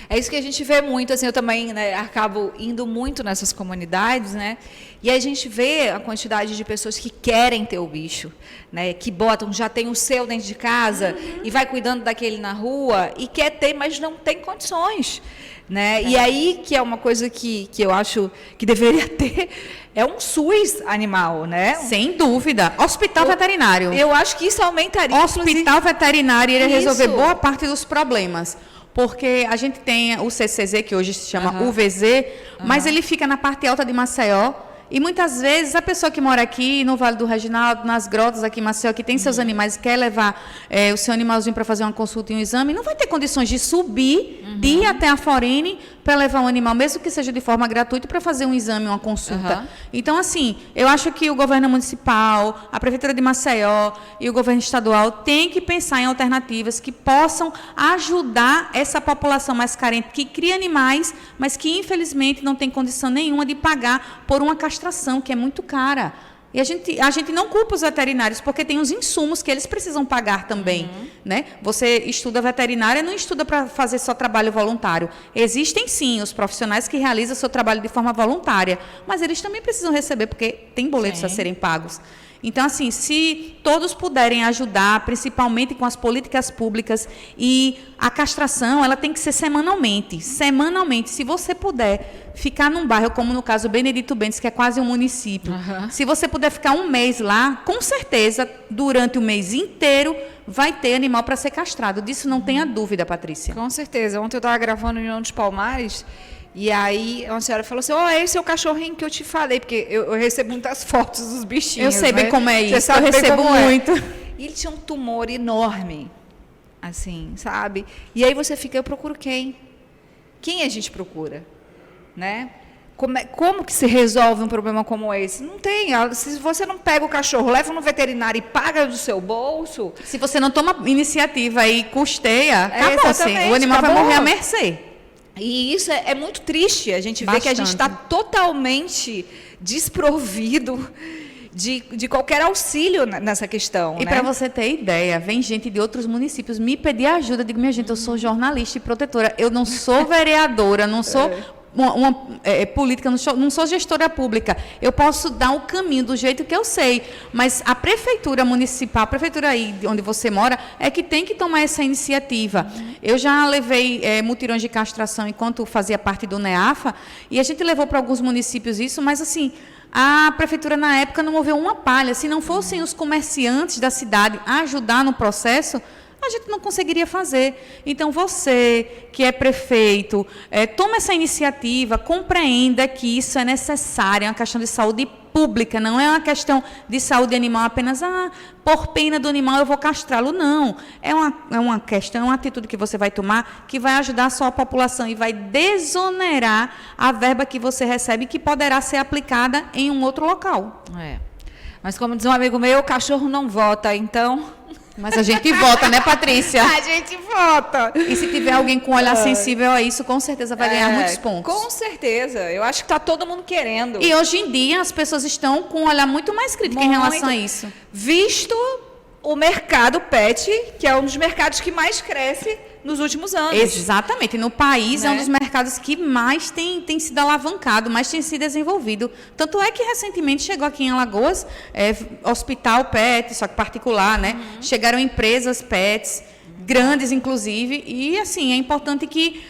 É isso que a gente vê muito, assim, eu também, né, acabo indo muito nessas comunidades, né, e a gente vê a quantidade de pessoas que querem ter o bicho, né, que botam, já tem o seu dentro de casa e vai cuidando daquele na rua e quer ter, mas não tem condições, né, e aí que é uma coisa que eu acho que deveria ter, é um SUS animal, né? Sem dúvida. Hospital veterinário. Eu acho que isso aumentaria. Hospital veterinário iria resolver boa parte dos problemas. Porque a gente tem o CCZ, que hoje se chama UVZ, mas ele fica na parte alta de Maceió. E muitas vezes a pessoa que mora aqui no Vale do Reginaldo, nas grotas aqui em Maceió, que tem seus animais, quer levar o seu animalzinho para fazer uma consulta e um exame, não vai ter condições de subir, de ir até a Forene para levar um animal, mesmo que seja de forma gratuita, para fazer um exame, uma consulta. Então, assim, eu acho que o governo municipal, a Prefeitura de Maceió e o governo estadual têm que pensar em alternativas que possam ajudar essa população mais carente, que cria animais, mas que, infelizmente, não tem condição nenhuma de pagar por uma castração, que é muito cara. E a gente não culpa os veterinários, porque tem os insumos que eles precisam pagar também. Né? Você estuda veterinária, não estuda para fazer só trabalho voluntário. Existem, sim, os profissionais que realizam seu trabalho de forma voluntária, mas eles também precisam receber, porque tem boletos a serem pagos. Então, assim, se todos puderem ajudar, principalmente com as políticas públicas, e a castração, ela tem que ser semanalmente. Semanalmente, se você puder ficar num bairro, como no caso Benedito Bentes, que é quase um município, se você puder ficar um mês lá, com certeza, durante o mês inteiro, vai ter animal para ser castrado. Disso não tenha dúvida, Patrícia. Com certeza. Ontem eu estava gravando em União dos Palmares, e aí uma senhora falou assim, esse é o cachorrinho que eu te falei, porque eu recebo muitas fotos dos bichinhos. Eu sei bem como é Você isso, sabe eu recebo muito. E ele tinha um tumor enorme, assim, sabe? E aí você fica, eu procuro quem? Quem a gente procura? Né? Como que se resolve um problema como esse? Não tem. Se você não pega o cachorro, leva no veterinário e paga do seu bolso... Se você não toma iniciativa e custeia, acabou, assim, o animal acabou. vai morrer à mercê. E isso é muito triste. A gente vê que a gente Bastante. está totalmente desprovido de qualquer auxílio nessa questão. E né? para você ter ideia, vem gente de outros municípios me pedir ajuda. Eu digo, minha gente, eu sou jornalista e protetora. Eu não sou vereadora, não sou uma política, não sou gestora pública. Eu posso dar o caminho do jeito que eu sei. Mas a prefeitura municipal, a prefeitura aí onde você mora, é que tem que tomar essa iniciativa. Eu já levei mutirões de castração enquanto fazia parte do NEAFA, e a gente levou para alguns municípios isso, mas assim... A prefeitura, na época, não moveu uma palha. Se não fossem os comerciantes da cidade a ajudar no processo, a gente não conseguiria fazer. Então, você, que é prefeito, tome essa iniciativa, compreenda que isso é necessário, é uma questão de saúde pública, não é uma questão de saúde animal apenas, por pena do animal eu vou castrá-lo. Não. É uma questão, é uma atitude que você vai tomar que vai ajudar a sua população e vai desonerar a verba que você recebe, que poderá ser aplicada em um outro local. Mas como diz um amigo meu, o cachorro não vota, então... Mas a gente vota, né, Patrícia? A gente vota. E se tiver alguém com um olhar sensível a isso, com certeza vai ganhar muitos pontos. Com certeza. Eu acho que está todo mundo querendo. E hoje em dia as pessoas estão com um olhar muito mais crítico em relação a isso. Visto o mercado pet, que é um dos mercados que mais cresce nos últimos anos. Exatamente. No país é um Né? dos mercados que mais tem sido alavancado, mais tem sido desenvolvido. Tanto é que recentemente chegou aqui em Alagoas, hospital pet, só que particular, né? Chegaram empresas pets, grandes inclusive, e assim, é importante que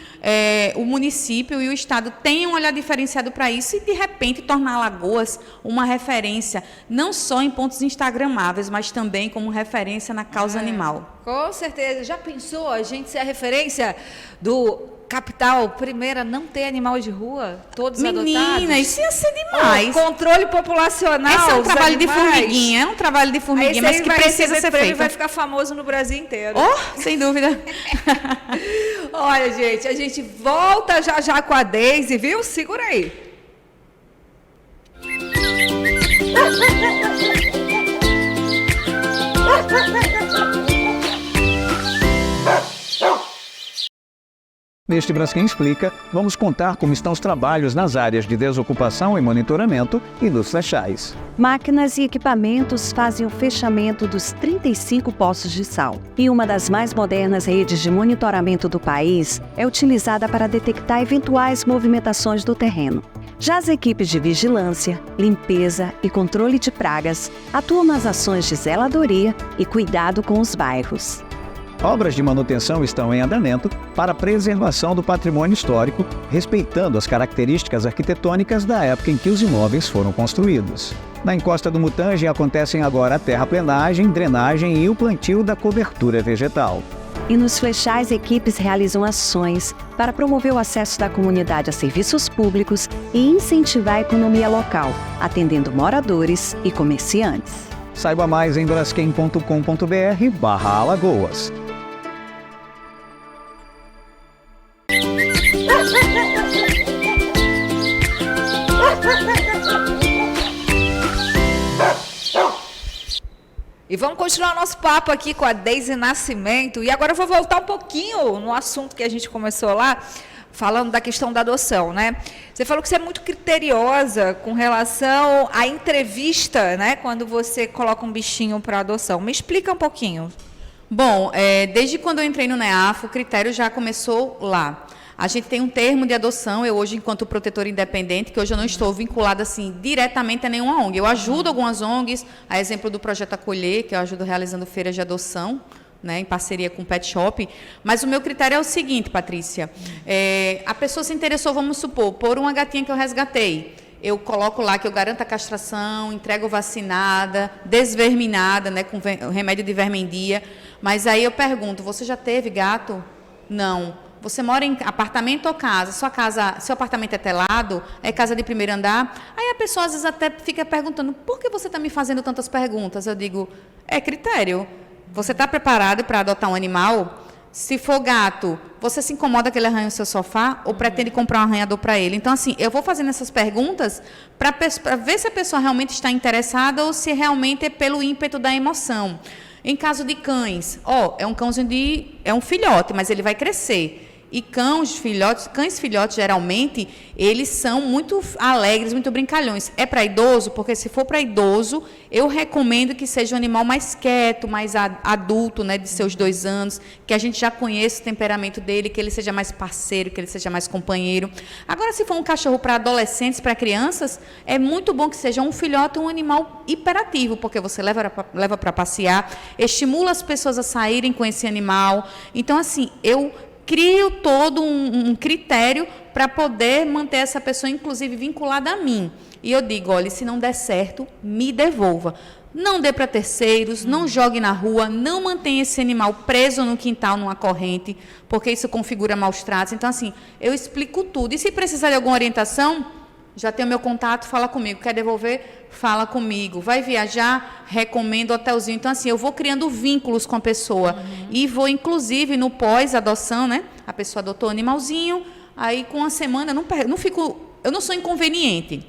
o município e o estado tenham um olhar diferenciado para isso e, de repente, tornar Alagoas uma referência, não só em pontos instagramáveis, mas também como referência na causa animal. Com certeza. Já pensou a gente ser a referência do capital primeira não ter animal de rua? Todos adotados? Menina, isso ia ser demais. Controle populacional. Esse é um dos trabalho de animais. formiguinha, Aí mas que precisa ser feito. feito. Vai ficar famoso no Brasil inteiro. Oh, sem dúvida. Olha, gente, a gente volta já com a Deise, viu? Segura aí. Neste Braskem Explica, vamos contar como estão os trabalhos nas áreas de desocupação e monitoramento e dos flechais. Máquinas e equipamentos fazem o fechamento dos 35 poços de sal. E uma das mais modernas redes de monitoramento do país é utilizada para detectar eventuais movimentações do terreno. Já as equipes de vigilância, limpeza e controle de pragas atuam nas ações de zeladoria e cuidado com os bairros. Obras de manutenção estão em andamento para a preservação do patrimônio histórico, respeitando as características arquitetônicas da época em que os imóveis foram construídos. Na encosta do Mutange acontecem agora a terraplenagem, drenagem e o plantio da cobertura vegetal. E nos flechais, equipes realizam ações para promover o acesso da comunidade a serviços públicos e incentivar a economia local, atendendo moradores e comerciantes. Saiba mais em braskem.com.br/Alagoas. E vamos continuar nosso papo aqui com a Deise Nascimento. E agora eu vou voltar um pouquinho no assunto que a gente começou lá, falando da questão da adoção, né? Você falou que você é muito criteriosa com relação à entrevista, né? Quando você coloca um bichinho para adoção. Me explica um pouquinho. Bom, desde quando eu entrei no NEAFA, o critério já começou lá. A gente tem um termo de adoção, eu hoje, enquanto protetora independente, que hoje eu não estou vinculada assim, diretamente a nenhuma ONG. Eu ajudo algumas ONGs, a exemplo do Projeto Acolher, que eu ajudo realizando feiras de adoção, né, em parceria com o Pet Shop. Mas o meu critério é o seguinte, Patrícia. A pessoa se interessou, vamos supor, por uma gatinha que eu resgatei. Eu coloco lá que eu garanto a castração, entrego vacinada, desverminada, né, com remédio de vermendia. Mas aí eu pergunto, você já teve gato? Não. Você mora em apartamento ou casa? Seu apartamento é telado? É casa de primeiro andar? Aí a pessoa às vezes até fica perguntando, por que você está me fazendo tantas perguntas? Eu digo, é critério. Você está preparado para adotar um animal? Se for gato, você se incomoda que ele arranhe o seu sofá ou pretende comprar um arranhador para ele? Então, assim, eu vou fazendo essas perguntas para ver se a pessoa realmente está interessada ou se realmente é pelo ímpeto da emoção. Em caso de cães, é um filhote, mas ele vai crescer. E cães filhotes, geralmente, eles são muito alegres, muito brincalhões. É para idoso? Porque se for para idoso, eu recomendo que seja um animal mais quieto, mais adulto, né, de seus 2 anos, que a gente já conheça o temperamento dele, que ele seja mais parceiro, que ele seja mais companheiro. Agora, se for um cachorro para adolescentes, para crianças, é muito bom que seja um filhote, um animal hiperativo, porque você leva para passear, estimula as pessoas a saírem com esse animal. Então, assim, eu crio todo um critério para poder manter essa pessoa, inclusive, vinculada a mim. E eu digo, olha, se não der certo, me devolva. Não dê para terceiros, não jogue na rua, não mantenha esse animal preso no quintal, numa corrente, porque isso configura maus tratos. Então, assim, eu explico tudo. E se precisar de alguma orientação, já tem o meu contato, fala comigo. Quer devolver? Fala comigo. Vai viajar? Recomendo hotelzinho. Então, assim, eu vou criando vínculos com a pessoa. E vou, inclusive, no pós-adoção, né? A pessoa adotou um animalzinho, aí com uma semana, eu não sou inconveniente.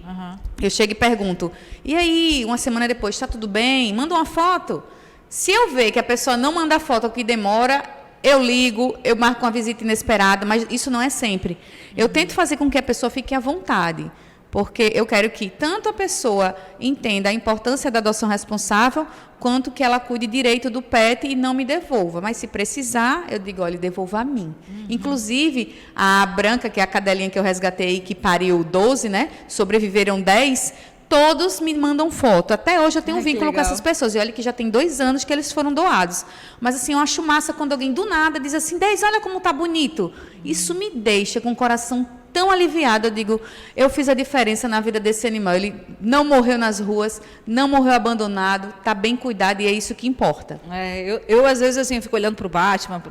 Eu chego e pergunto, e aí, uma semana depois, está tudo bem? Manda uma foto. Se eu ver que a pessoa não manda foto, o que demora, eu ligo, eu marco uma visita inesperada, mas isso não é sempre. Eu tento fazer com que a pessoa fique à vontade. Porque eu quero que tanto a pessoa entenda a importância da adoção responsável, quanto que ela cuide direito do pet e não me devolva. Mas se precisar, eu digo, olha, devolva a mim. Inclusive, a Branca, que é a cadelinha que eu resgatei, que pariu 12, né? Sobreviveram 10, todos me mandam foto. Até hoje eu tenho um vínculo com essas pessoas. E olha que já tem 2 anos que eles foram doados. Mas assim, eu acho massa quando alguém do nada diz assim, 10, olha como tá bonito. Isso me deixa com o coração tão aliviado. Eu digo, eu fiz a diferença na vida desse animal. Ele não morreu nas ruas, não morreu abandonado, está bem cuidado e é isso que importa. Eu às vezes, assim, eu fico olhando para o Batman,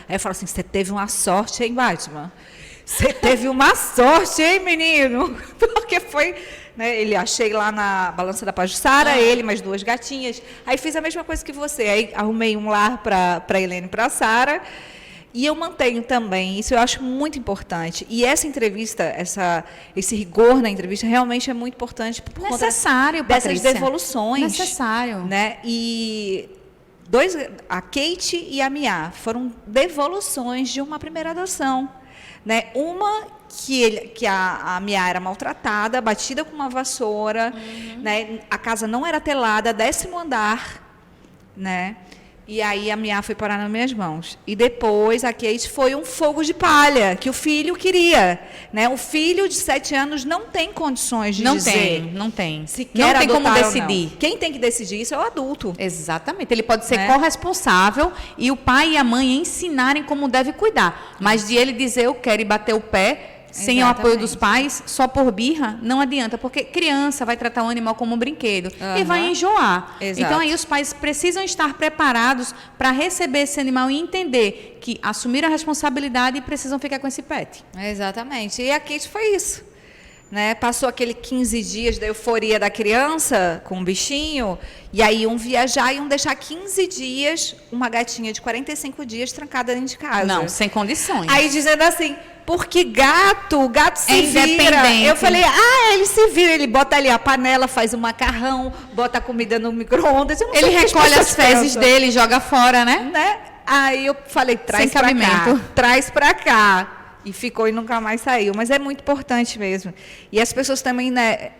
aí eu falo assim, você teve uma sorte, hein, Batman? Você teve uma sorte, hein, menino? Porque foi... Né, achei lá na Balança da Pajuçara, ele, mais 2 gatinhas. Aí fiz a mesma coisa que você. Aí arrumei um lar para a Helene e para a Sara. E eu mantenho também, isso eu acho muito importante. E essa entrevista, esse rigor na entrevista, realmente é muito importante por conta dessas devoluções. Necessário. Né? E a Kate e a Mia foram devoluções de uma primeira adoção. Né? Uma que a Mia era maltratada, batida com uma vassoura, né? A casa não era telada, 10º andar, né? E aí a Mia foi parar nas minhas mãos. E depois a Kate foi um fogo de palha, que o filho queria. Né? O filho de 7 anos não tem condições de dizer. Não tem. Se quer não tem como adotar decidir. Ou não. Quem tem que decidir isso é o adulto. Exatamente. Ele pode ser corresponsável e o pai e a mãe ensinarem como deve cuidar. Mas de ele dizer eu quero e bater o pé... Sem o apoio dos pais, só por birra, não adianta, porque criança vai tratar o animal como um brinquedo e vai enjoar. Exato. Então, aí os pais precisam estar preparados para receber esse animal e entender que assumiram a responsabilidade e precisam ficar com esse pet. Exatamente. E a Kate foi isso. Né? Passou aquele 15 dias da euforia da criança com o bichinho, e aí iam viajar e iam deixar 15 dias uma gatinha de 45 dias trancada dentro de casa. Não, sem condições. Aí dizendo assim, porque o gato se vira. Independente. Eu falei, ele se vira, ele bota ali a panela, faz o macarrão, bota a comida no micro-ondas. Ele recolhe as fezes dele e joga fora, né? Aí eu falei, traz pra cá, traz pra cá. E ficou e nunca mais saiu. Mas é muito importante mesmo. E as pessoas também, né,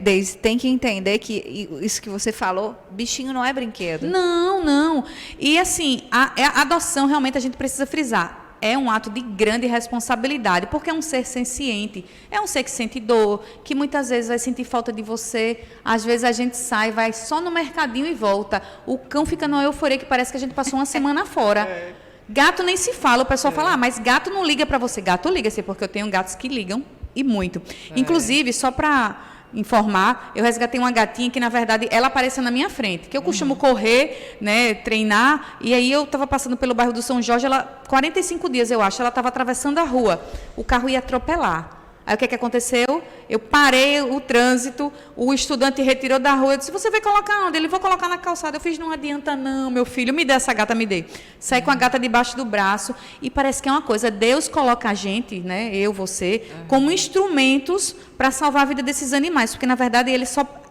Deise, tem que entender que isso que você falou, bichinho não é brinquedo. Não. E assim, a adoção realmente a gente precisa frisar. é um ato de grande responsabilidade, porque é um ser senciente, é um ser que sente dor, que muitas vezes vai sentir falta de você. Às vezes a gente sai, vai só no mercadinho e volta. O cão fica numa euforia que parece que a gente passou uma semana fora. Gato nem se fala, o pessoal fala, mas gato não liga para você. Gato liga-se, porque eu tenho gatos que ligam, e muito. Inclusive, só para informar, eu resgatei uma gatinha que, na verdade, ela apareceu na minha frente, que eu costumo correr, né, treinar, e aí eu estava passando pelo bairro do São Jorge, 45 dias, eu acho, ela estava atravessando a rua, o carro ia atropelar. Aí o que aconteceu? Eu parei o trânsito, o estudante retirou da rua, eu disse, você vai colocar onde? Ele, vou colocar na calçada. Eu fiz, não adianta não, meu filho, me dê essa gata, me dê. Saí com a gata debaixo do braço, e parece que é uma coisa, Deus coloca a gente, né, eu, você, como instrumentos para salvar a vida desses animais, porque na verdade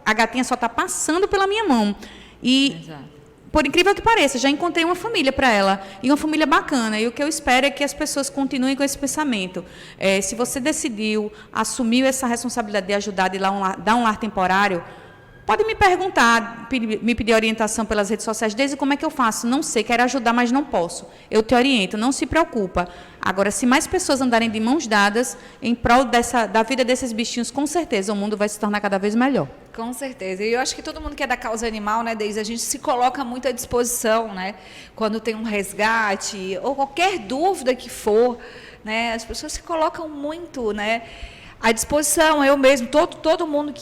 a gatinha só está passando pela minha mão. E por incrível que pareça, já encontrei uma família para ela, e uma família bacana, e o que eu espero é que as pessoas continuem com esse pensamento. Se você decidiu, assumiu essa responsabilidade de ajudar, de dar um lar temporário, pode me perguntar, me pedir orientação pelas redes sociais, desde como é que eu faço? Não sei, quero ajudar, mas não posso. Eu te oriento, não se preocupa. Agora, se mais pessoas andarem de mãos dadas em prol da vida desses bichinhos, com certeza o mundo vai se tornar cada vez melhor. Com certeza. E eu acho que todo mundo que é da causa animal, né, Deise, a gente se coloca muito à disposição, né? Quando tem um resgate, ou qualquer dúvida que for, né? As pessoas se colocam muito, né, à disposição. Eu mesmo, todo mundo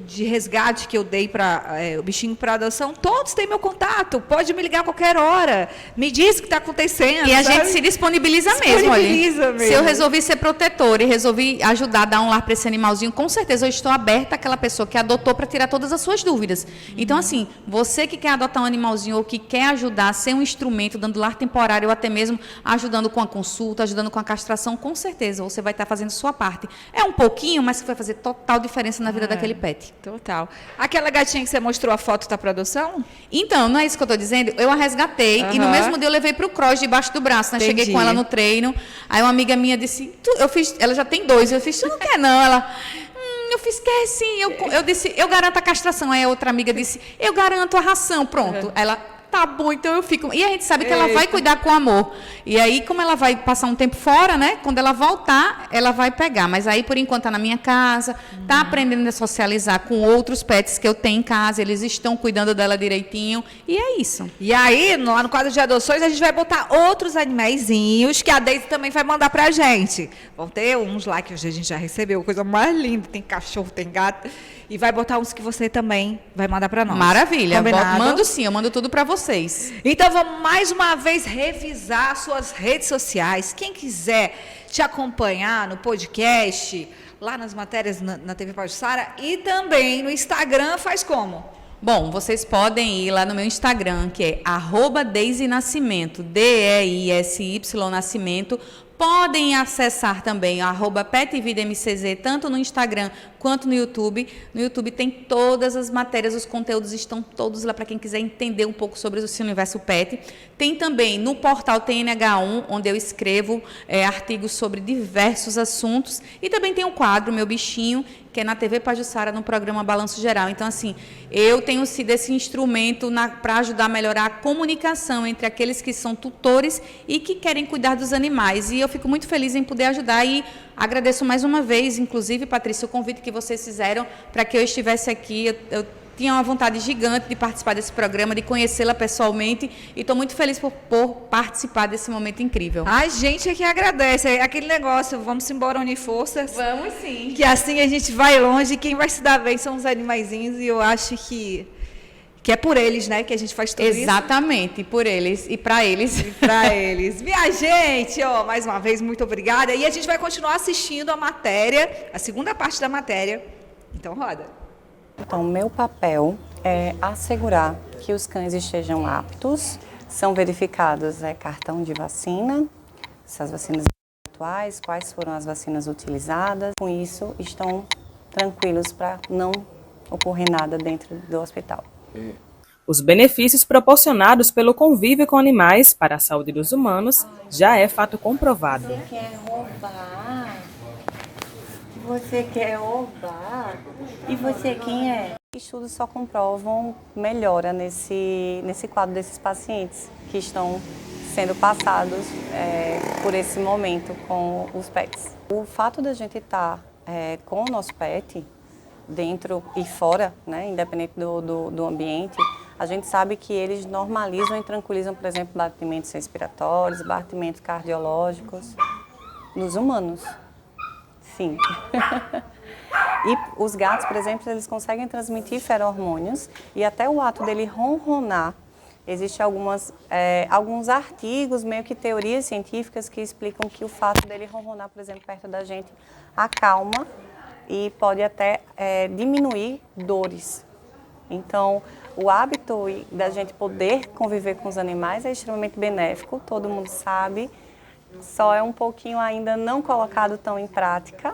de resgate que eu dei para o bichinho para adoção, todos têm meu contato, pode me ligar a qualquer hora, me diz o que está acontecendo. E a gente se disponibiliza mesmo. Se eu resolvi ser protetora e resolvi ajudar a dar um lar para esse animalzinho, com certeza eu estou aberta àquela pessoa que adotou para tirar todas as suas dúvidas. Então, assim, você que quer adotar um animalzinho ou que quer ajudar a ser um instrumento, dando lar temporário ou até mesmo ajudando com a consulta, ajudando com a castração, com certeza você vai estar fazendo sua parte. É um pouquinho, mas que vai fazer total diferença na vida daquele pet. Total. Aquela gatinha que você mostrou a foto está para adoção? Então, não é isso que eu estou dizendo? Eu a resgatei e no mesmo dia eu levei para o cross debaixo do braço, né? Cheguei com ela no treino, aí uma amiga minha disse, ela já tem 2, eu fiz, tu não quer não? Ela, eu fiz, quer sim. Eu disse, eu garanto a castração. Aí a outra amiga disse, eu garanto a ração, pronto. Ela, tá bom, então eu fico. E a gente sabe que ela vai cuidar com amor. E aí, como ela vai passar um tempo fora, né? Quando ela voltar, ela vai pegar. Mas aí, por enquanto, tá na minha casa, tá aprendendo a socializar com outros pets que eu tenho em casa, eles estão cuidando dela direitinho. E é isso. E aí, lá no quadro de adoções, a gente vai botar outros animaizinhos que a Deise também vai mandar pra gente. Vão ter uns lá que a gente já recebeu, coisa mais linda. Tem cachorro, tem gato. E vai botar uns que você também vai mandar para nós. Maravilha. Combinado? Mando sim, eu mando tudo para vocês. Então vamos mais uma vez revisar suas redes sociais. Quem quiser te acompanhar no podcast, lá nas matérias na TV Pajuçara e também no Instagram, faz como? Bom, vocês podem ir lá no meu Instagram, que é @DeisyNascimento, DEISY Nascimento. Podem acessar também @PetVidaMCZ, tanto no Instagram quanto no YouTube. No YouTube tem todas as matérias, os conteúdos estão todos lá para quem quiser entender um pouco sobre esse universo pet. Tem também no portal TNH1, onde eu escrevo artigos sobre diversos assuntos. E também tem um quadro, Meu Bichinho, que é na TV Pajuçara, no programa Balanço Geral. Então, assim, eu tenho sido esse instrumento para ajudar a melhorar a comunicação entre aqueles que são tutores e que querem cuidar dos animais. E eu fico muito feliz em poder ajudar e agradeço mais uma vez, inclusive, Patrícia, o convite que vocês fizeram para que eu estivesse aqui. Eu tinha uma vontade gigante de participar desse programa, de conhecê-la pessoalmente e estou muito feliz por participar desse momento incrível. A gente é que agradece. É aquele negócio, vamos embora unir forças. Vamos sim. Que assim a gente vai longe e quem vai se dar bem são os animaizinhos e eu acho que é por eles, né, que a gente faz tudo isso. Exatamente, por eles e para eles. E para eles. Minha gente, mais uma vez, muito obrigada. E a gente vai continuar assistindo a matéria, a segunda parte da matéria. Então, roda. Então, meu papel é assegurar que os cães estejam aptos, são verificados cartão de vacina, se as vacinas atuais, quais foram as vacinas utilizadas. Com isso, estão tranquilos para não ocorrer nada dentro do hospital. Os benefícios proporcionados pelo convívio com animais para a saúde dos humanos já é fato comprovado. Você quer roubar? Você quer roubar? E você quem é? Estudos só comprovam melhora nesse quadro desses pacientes que estão sendo passados por esse momento com os pets. O fato da gente estar com o nosso pet, dentro e fora, né, independente do ambiente, a gente sabe que eles normalizam e tranquilizam, por exemplo, batimentos respiratórios, batimentos cardiológicos nos humanos. Sim. E os gatos, por exemplo, eles conseguem transmitir ferormônios e até o ato dele ronronar. Existem alguns artigos, meio que teorias científicas que explicam que o fato dele ronronar, por exemplo, perto da gente, acalma e pode até diminuir dores. Então, o hábito da gente poder conviver com os animais é extremamente benéfico, todo mundo sabe, só é um pouquinho ainda não colocado tão em prática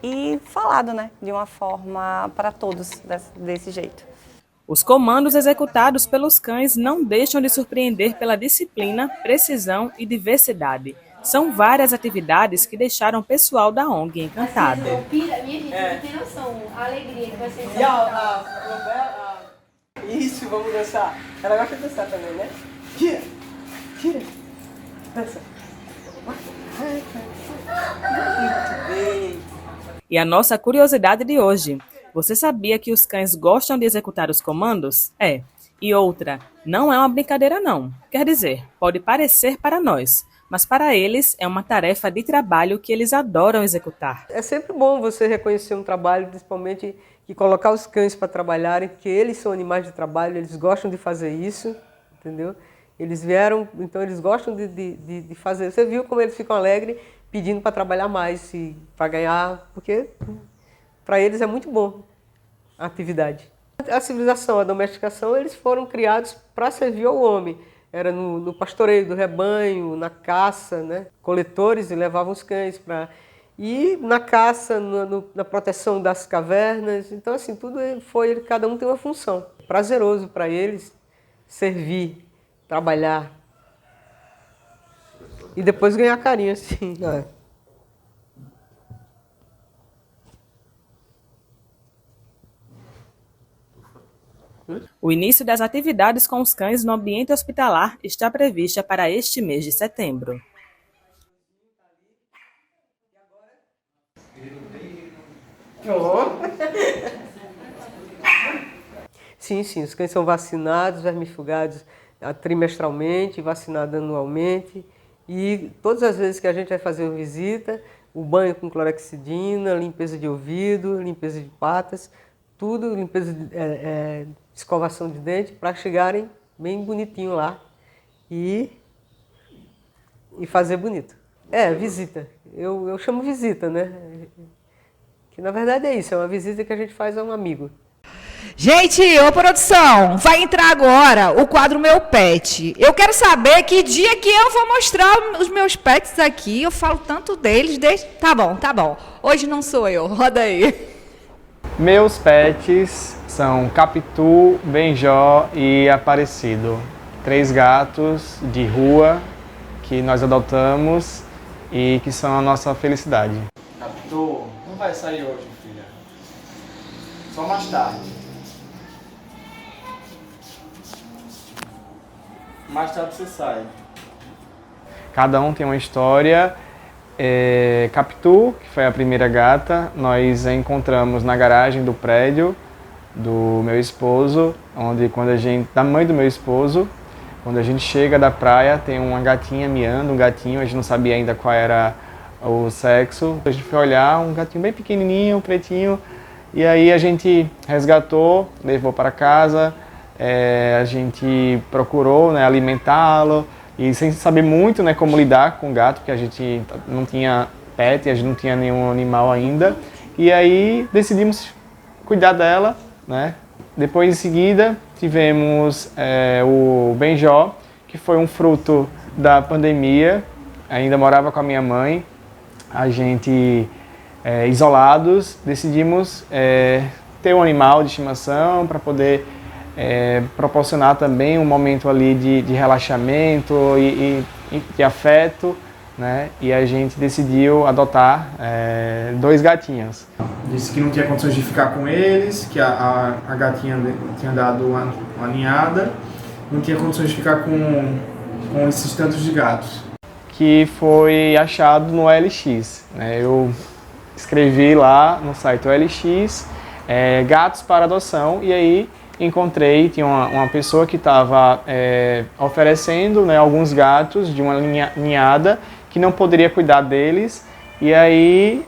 e falado, né, de uma forma para todos desse jeito. Os comandos executados pelos cães não deixam de surpreender pela disciplina, precisão e diversidade. São várias atividades que deixaram o pessoal da ONG encantado. Minha gente, não tem noção, a alegria que vai ser Isso, vamos dançar. Ela gosta de dançar também, né? Tira! Tira! Dança! Muito bem! E a nossa curiosidade de hoje. Você sabia que os cães gostam de executar os comandos? E outra, não é uma brincadeira não. Quer dizer, pode parecer para nós, mas para eles é uma tarefa de trabalho que eles adoram executar. É sempre bom você reconhecer um trabalho, principalmente, e colocar os cães para trabalharem, porque eles são animais de trabalho, eles gostam de fazer isso, entendeu? Eles vieram, então eles gostam de fazer. Você viu como eles ficam alegres pedindo para trabalhar mais, para ganhar, porque para eles é muito bom a atividade. A civilização, a domesticação, eles foram criados para servir ao homem. Era no pastoreio do rebanho, na caça, né? Coletores e levavam os cães para... E na caça, na proteção das cavernas. Então, assim, tudo foi... Cada um tem uma função. Prazeroso para eles servir, trabalhar. E depois ganhar carinho, assim. O início das atividades com os cães no ambiente hospitalar está prevista para este mês de setembro. Sim, os cães são vacinados, vermifugados trimestralmente, vacinados anualmente. E todas as vezes que a gente vai fazer uma visita, o banho com clorexidina, limpeza de ouvido, limpeza de patas, tudo, limpeza de escovação de dente, para chegarem bem bonitinho lá e fazer bonito. Visita. Eu chamo visita, né? Que na verdade é isso, é uma visita que a gente faz a um amigo. Gente, ô produção, vai entrar agora o quadro Meu Pet. Eu quero saber que dia que eu vou mostrar os meus pets aqui. Eu falo tanto deles, Tá bom. Hoje não sou eu, roda aí. Meus pets são Capitu, Benjó e Aparecido. 3 gatos de rua que nós adotamos e que são a nossa felicidade. Capitu, não vai sair hoje, filha. Só mais tarde. Mais tarde você sai. Cada um tem uma história. Capitu, que foi a primeira gata, nós a encontramos na garagem do prédio do meu esposo, da mãe do meu esposo, quando a gente chega da praia, tem uma gatinha miando, um gatinho, a gente não sabia ainda qual era o sexo. A gente foi olhar, um gatinho bem pequenininho, pretinho, e aí a gente resgatou, levou para casa, a gente procurou, né, alimentá-lo, e sem saber muito, né, como lidar com o gato, porque a gente não tinha pet, a gente não tinha nenhum animal ainda. E aí decidimos cuidar dela, né? Depois, em seguida, tivemos o Benjó, que foi um fruto da pandemia. Ainda morava com a minha mãe. A gente, isolados, decidimos ter um animal de estimação para poder proporcionar também um momento ali de relaxamento e de afeto, né? E a gente decidiu adotar 2 gatinhos. Disse que não tinha condições de ficar com eles, que a gatinha tinha dado uma ninhada, não tinha condições de ficar com com esses tantos de gatos? Que foi achado no OLX, né? Eu escrevi lá no site OLX, gatos para adoção, e aí encontrei, tinha uma pessoa que estava oferecendo, né, alguns gatos de uma ninhada que não poderia cuidar deles, e aí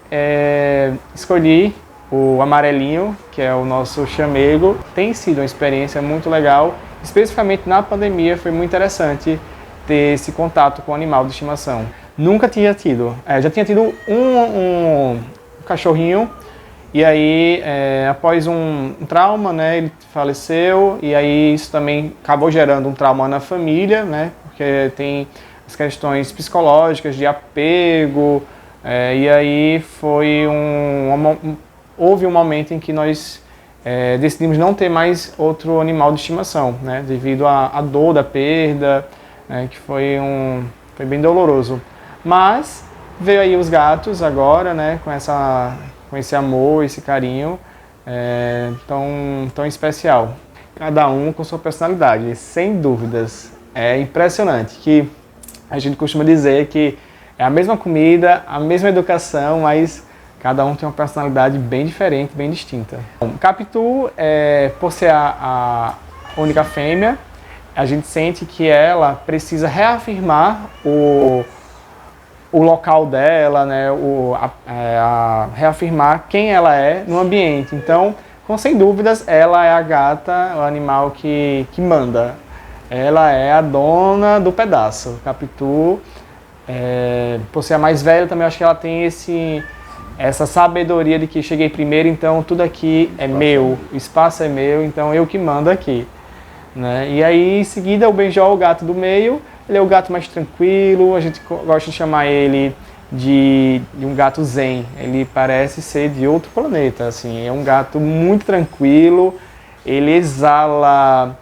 escolhi o amarelinho, que é o nosso chamego. Tem sido uma experiência muito legal, especificamente na pandemia foi muito interessante ter esse contato com o animal de estimação. Nunca tinha tido, já tinha tido um cachorrinho, e aí após um trauma, né, ele faleceu, e aí isso também acabou gerando um trauma na família, né, porque tem as questões psicológicas de apego, e aí foi houve um momento em que nós decidimos não ter mais outro animal de estimação, né, devido à dor da perda, que foi bem doloroso. Mas veio aí os gatos agora, né, com esse amor, esse carinho tão especial. Cada um com sua personalidade, sem dúvidas. É impressionante que a gente costuma dizer que é a mesma comida, a mesma educação, mas cada um tem uma personalidade bem diferente, bem distinta. O Capitu, por ser a única fêmea, a gente sente que ela precisa reafirmar o local dela, né, reafirmar quem ela é no ambiente. Então, sem dúvidas, ela é a gata, o animal que manda. Ela é a dona do pedaço. O Capitu, por ser a mais velha, também acho que ela tem essa sabedoria de que cheguei primeiro, então tudo aqui é meu, o espaço é meu, então eu que mando aqui. Né? E aí, em seguida, o Benjol, o gato do meio, ele é o gato mais tranquilo, a gente gosta de chamar ele de um gato zen. Ele parece ser de outro planeta, assim, é um gato muito tranquilo, ele exala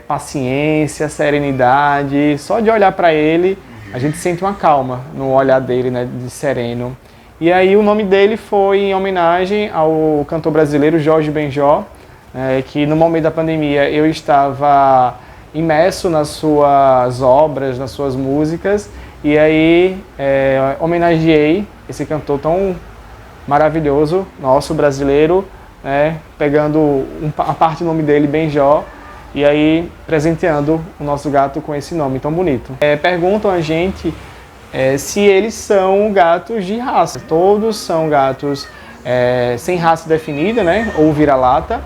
paciência, serenidade, só de olhar para ele, a gente sente uma calma no olhar dele, né, de sereno. E aí o nome dele foi em homenagem ao cantor brasileiro Jorge Benjol, que no momento da pandemia eu estava imerso nas suas obras, nas suas músicas, e aí homenageei esse cantor tão maravilhoso, nosso brasileiro, pegando a parte do nome dele, Benjol, e aí presenteando o nosso gato com esse nome tão bonito. Perguntam a gente se eles são gatos de raça. Todos são gatos sem raça definida, né, ou vira-lata.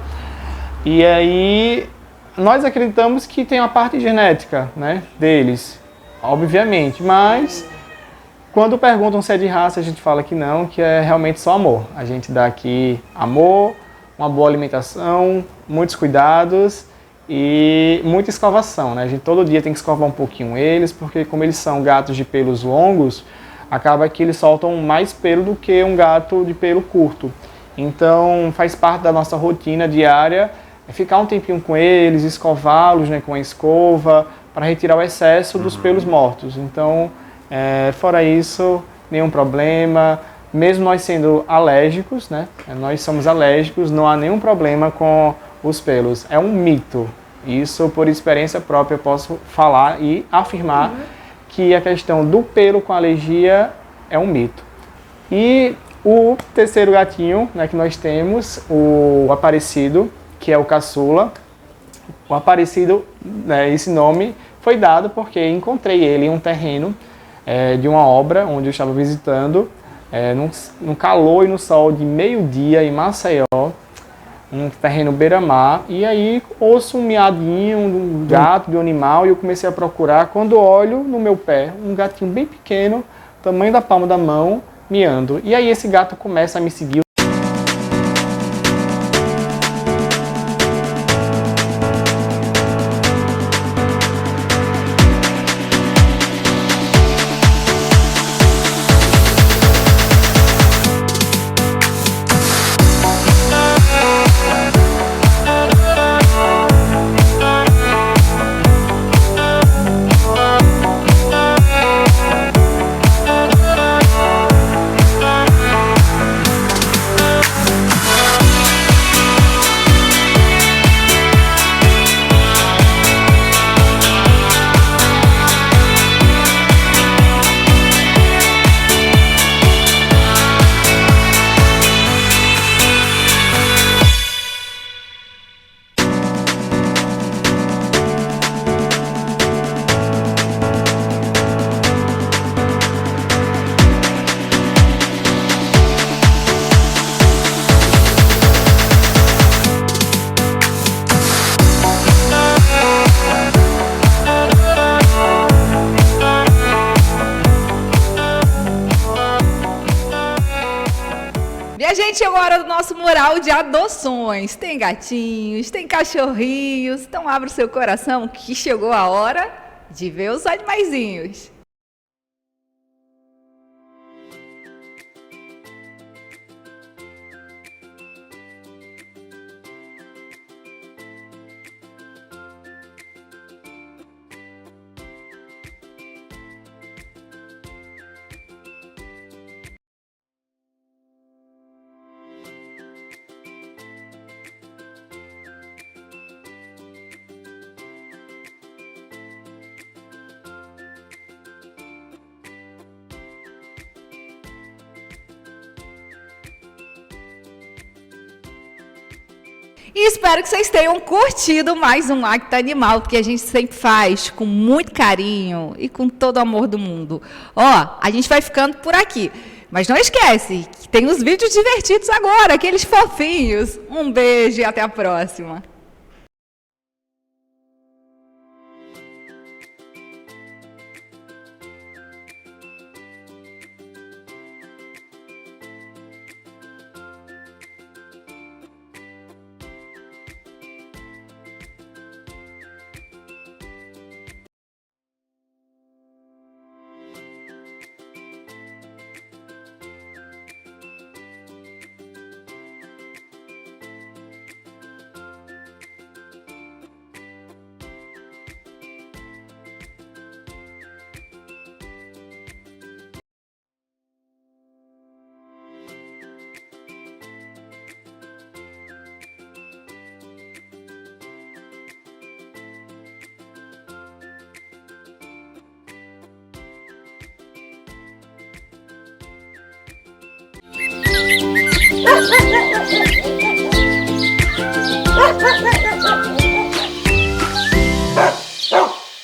E aí nós acreditamos que tem uma parte genética, né, deles, obviamente, mas quando perguntam se é de raça, a gente fala que não, que é realmente só amor. A gente dá aqui amor, uma boa alimentação, muitos cuidados e muita escovação, né? A gente todo dia tem que escovar um pouquinho eles, porque como eles são gatos de pelos longos, acaba que eles soltam mais pelo do que um gato de pelo curto. Então faz parte da nossa rotina diária ficar um tempinho com eles, escová-los, né, com a escova, para retirar o excesso dos pelos mortos. Então, fora isso, nenhum problema. Mesmo nós sendo alérgicos, né, nós somos alérgicos, não há nenhum problema com os pelos. É um mito. Isso, por experiência própria, eu posso falar e afirmar que a questão do pelo com alergia é um mito. E o terceiro gatinho, né, que nós temos, o Aparecido, que é o caçula. O Aparecido, né, esse nome foi dado porque encontrei ele em um terreno de uma obra onde eu estava visitando, no calor e no sol de meio-dia em Maceió, um terreno beira-mar, e aí ouço um miadinho, um gato, de um animal, e eu comecei a procurar. Quando olho no meu pé, um gatinho bem pequeno, tamanho da palma da mão, miando. E aí esse gato começa a me seguir. Gente, chegou a hora do nosso mural de adoções. Tem gatinhos, tem cachorrinhos. Então abra o seu coração que chegou a hora de ver os animaizinhos. E espero que vocês tenham curtido mais um Acta Animal, que a gente sempre faz com muito carinho e com todo o amor do mundo. Ó, a gente vai ficando por aqui. Mas não esquece que tem os vídeos divertidos agora, aqueles fofinhos. Um beijo e até a próxima. Ha ha ha ha!